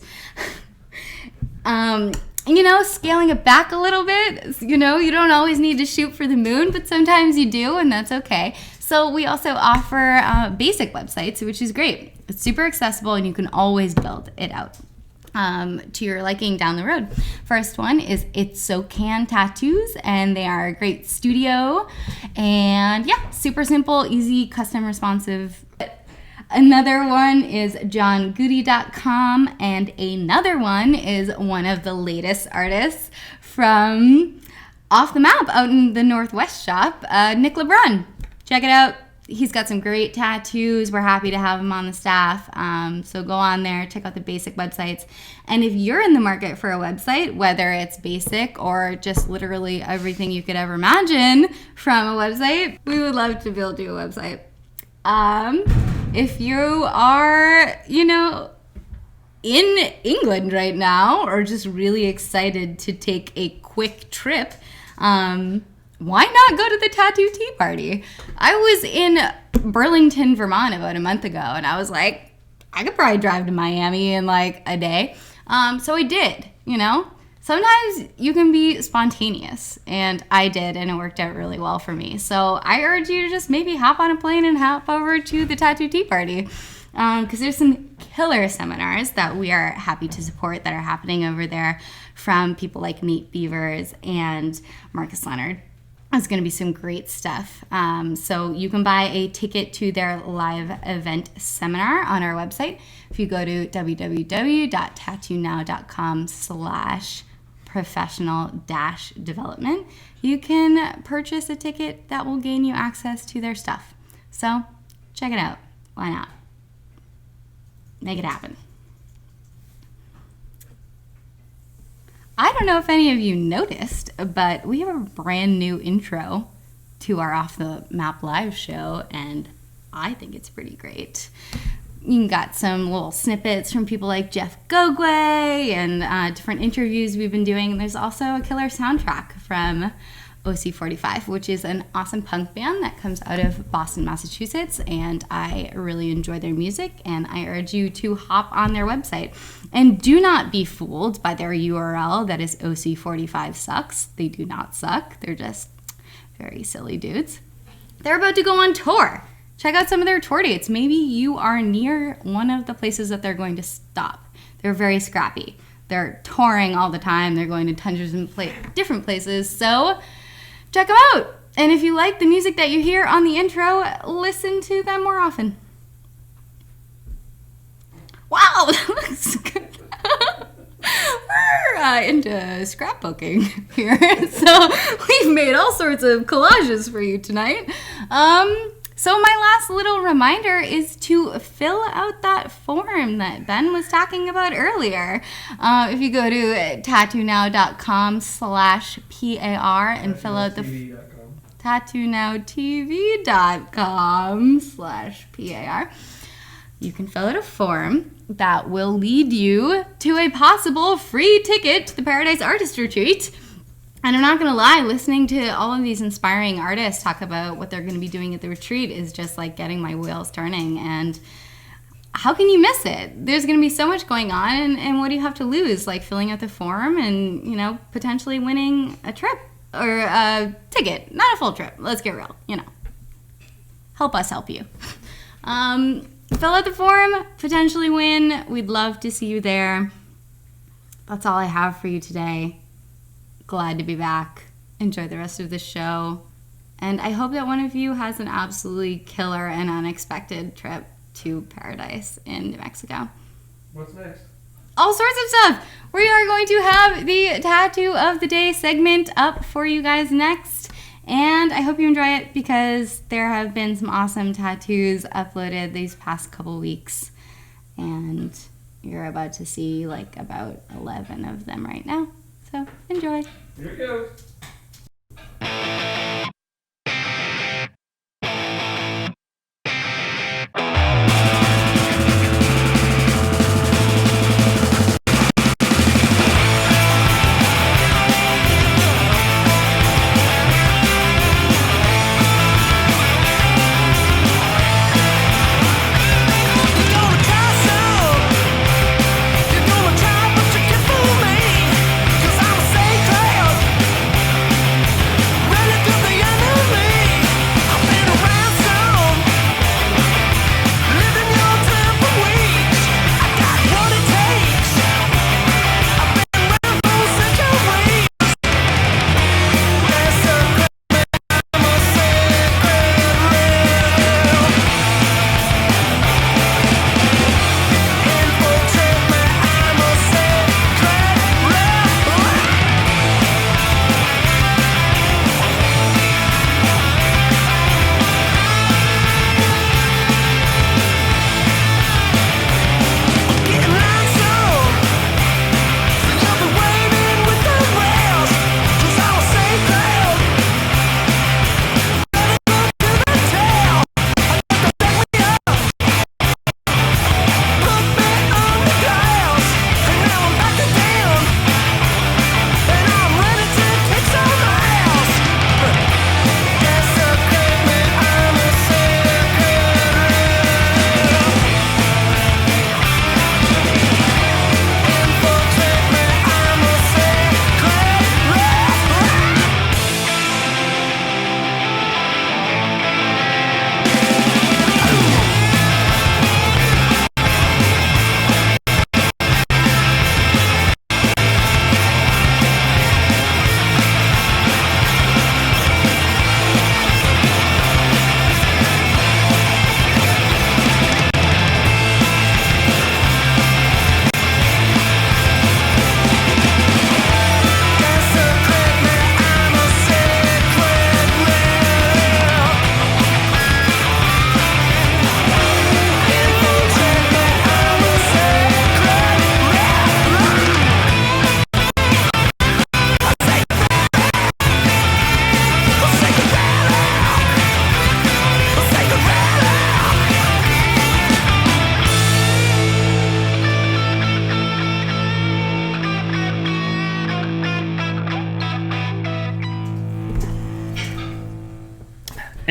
You know, scaling it back a little bit, you know, you don't always need to shoot for the moon, but sometimes you do, and that's okay. So we also offer basic websites, which is great. It's super accessible, and you can always build it out to your liking down the road. First one is Aitchison-Damon Tattoos, and they are a great studio. And yeah, super simple, easy, custom responsive. Another one is johngoody.com, and another one is one of the latest artists from Off the Map out in the Northwest shop, Nick LeBrun. Check it out. He's got some great tattoos. We're happy to have him on the staff. So go on there, check out the basic websites. And if you're in the market for a website, whether it's basic or just literally everything you could ever imagine from a website, we would love to build you a website. If you are, you know, a little bit in England right now or just really excited to take a quick trip, why not go to the Tattoo Tea Party? I was in Burlington, Vermont about a month ago, and I was like, I could probably drive to Miami in like a day. So I did, you know? Sometimes you can be spontaneous, and I did, and it worked out really well for me. So I urge you to just maybe hop on a plane and hop over to the Tattoo Tea Party. Because there's some killer seminars that we are happy to support that are happening over there from people like Nate Beavers and Marcus Leonard. It's going to be some great stuff. So you can buy a ticket to their live event seminar on our website. If you go to www.tattoonow.com/professional-development, you can purchase a ticket that will gain you access to their stuff. So check it out. Why not? Make it happen. I don't know if any of you noticed, but we have a brand new intro to our Off the Map live show, and I think it's pretty great. You got some little snippets from people like Jeff Gogwe and different interviews we've been doing. There's also a killer soundtrack from OC45, which is an awesome punk band that comes out of Boston, Massachusetts, and I really enjoy their music, and I urge you to hop on their website. And do not be fooled by their URL that is OC45 sucks. They do not suck. They're just very silly dudes. They're about to go on tour. Check out some of their tour dates. Maybe you are near one of the places that they're going to stop. They're very scrappy. They're touring all the time. They're going to tons of different places. So check them out. And if you like the music that you hear on the intro, listen to them more often. Wow, that looks good. We're into scrapbooking here. So we've made all sorts of collages for you tonight. So my last little reminder is to fill out that form that Ben was talking about earlier. If you go to tattoonow.com/PAR and fill out the tattooNowTV.com/PAR, you can fill out a form that will lead you to a possible free ticket to the Paradise Artist Retreat. And I'm not going to lie, listening to all of these inspiring artists talk about what they're going to be doing at the retreat is just like getting my wheels turning. And how can you miss it? There's going to be so much going on, and what do you have to lose? Like filling out the form and, you know, potentially winning a trip or a ticket. Not a full trip. Let's get real, you know. Help us help you. Fill out the form, potentially win. We'd love to see you there. That's all I have for you today. Glad to be back. Enjoy the rest of the show. And I hope that one of you has an absolutely killer and unexpected trip to Paradise in New Mexico. What's next? All sorts of stuff. We are going to have the Tattoo of the Day segment up for you guys next. And I hope you enjoy it because there have been some awesome tattoos uploaded these past couple weeks. And you're about to see like about 11 of them right now. So enjoy. Here it goes. You're gonna try, but you can fool me, 'cause I'm sacred.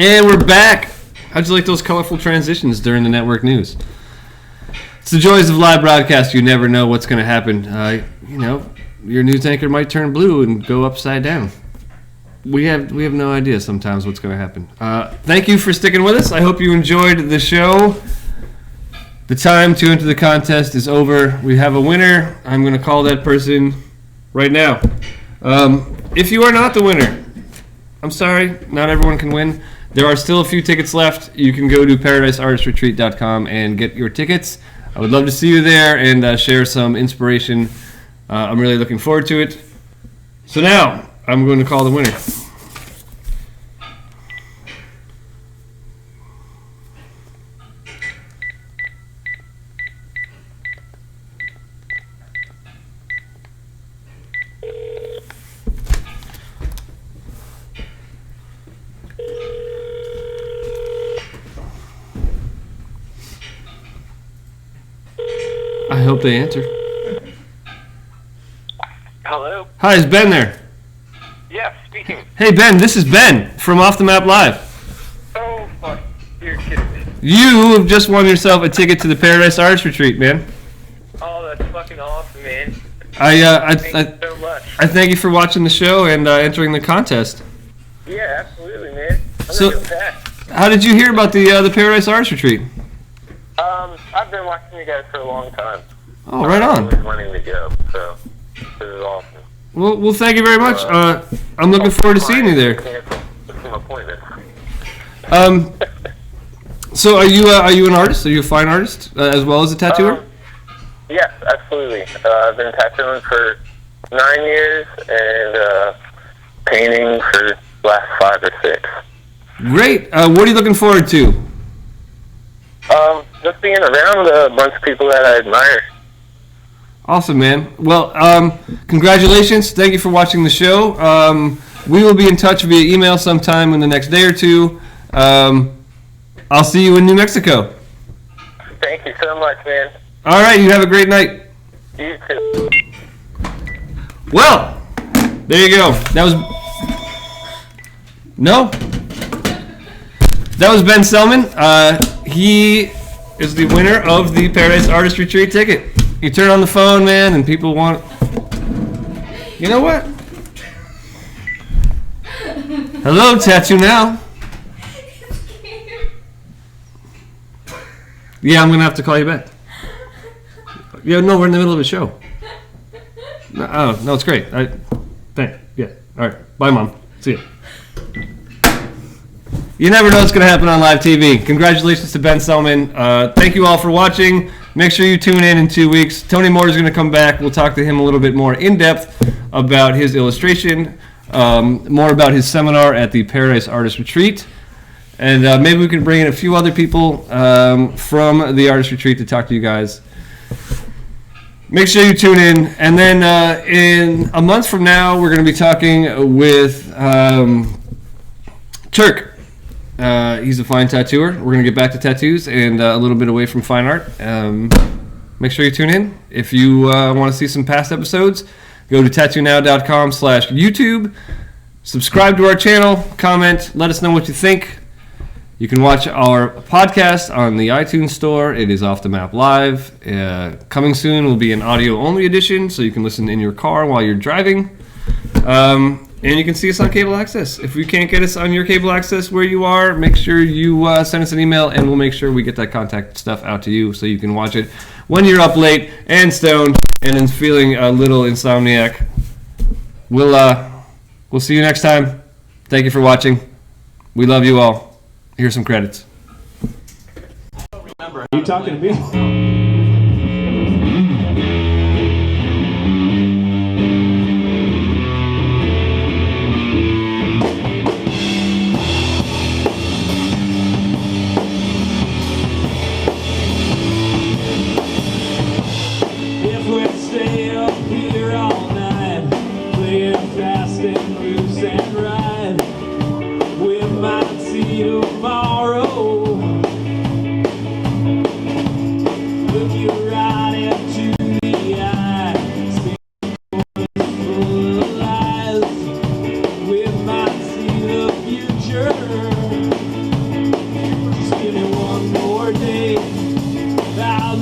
And we're back. How'd you like those colorful transitions during the network news? It's the joys of live broadcast. You never know what's going to happen. Your news anchor might turn blue and go upside down. We have no idea sometimes what's going to happen. Thank you for sticking with us. I hope you enjoyed the show. The time to enter the contest is over. We have a winner. I'm going to call that person right now. If you are not the winner, I'm sorry, not everyone can win. There are still a few tickets left. You can go to paradiseartistretreat.com and get your tickets. I would love to see you there and share some inspiration. I'm really looking forward to it. So now, I'm going to call the winner. I hope they answer. Hello? Hi, is Ben there? Yes, speaking. Hey, Ben, this is Ben from Off the Map Live. Oh, fuck. You're kidding me. You have just won yourself a ticket to the Paradise Artist Retreat, man. Oh, that's fucking awesome, man. Thank you so much. I thank you for watching the show and entering the contest. Yeah, absolutely, man. I'm So- gonna go back. How did you hear about the Paradise Artist Retreat? I've been watching you guys for a long time. Oh, right on. I'm always wanting to go, so this is awesome. Well, thank you very much. I'm looking forward to seeing you there. Cancel some appointments. So are you an artist? Are you a fine artist as well as a tattooer? Yes, absolutely. I've been tattooing for 9 years and painting for the last 5 or 6. Great. What are you looking forward to? Just being around a bunch of people that I admire. Awesome, man. Well, congratulations. Thank you for watching the show. We will be in touch via email sometime in the next day or two. I'll see you in New Mexico. Thank you so much, man. All right, you have a great night. You too. Well, there you go. That was Ben Selman. He is the winner of the Paradise Artist Retreat ticket. You turn on the phone, man, and people want... You know what? Hello, Tattoo Now. Yeah, I'm going to have to call you back. Yeah, no, we're in the middle of a show. No, it's great. Yeah, all right. Bye, Mom. See you. You never know what's going to happen on live TV. Congratulations to Ben Selman. Thank you all for watching. Make sure you tune in 2 weeks. Tony Moore is going to come back. We'll talk to him a little bit more in depth about his illustration, more about his seminar at the Paradise Artist Retreat, and maybe we can bring in a few other people from the Artist Retreat to talk to you guys. Make sure you tune in. And then in a month from now, we're going to be talking with Turk. He's a fine tattooer. We're going to get back to tattoos and a little bit away from fine art. Make sure you tune in. If you want to see some past episodes, go to tattoenow.com/YouTube. Subscribe to our channel, comment, let us know what you think. You can watch our podcast on the iTunes store. It is Off the Map Live. Coming soon will be an audio-only edition, so you can listen in your car while you're driving. And you can see us on cable access. If we can't get us on your cable access where you are, make sure you send us an email, and we'll make sure we get that contact stuff out to you so you can watch it when you're up late and stoned and feeling a little insomniac. We'll see you next time. Thank you for watching. We love you all. Here's some credits. Are you talking to me?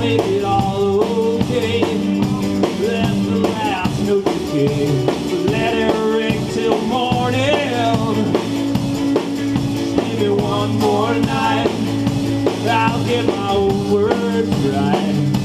make it all okay. That's the last note you gave. Let it ring till morning. Maybe one more night, I'll get my words right.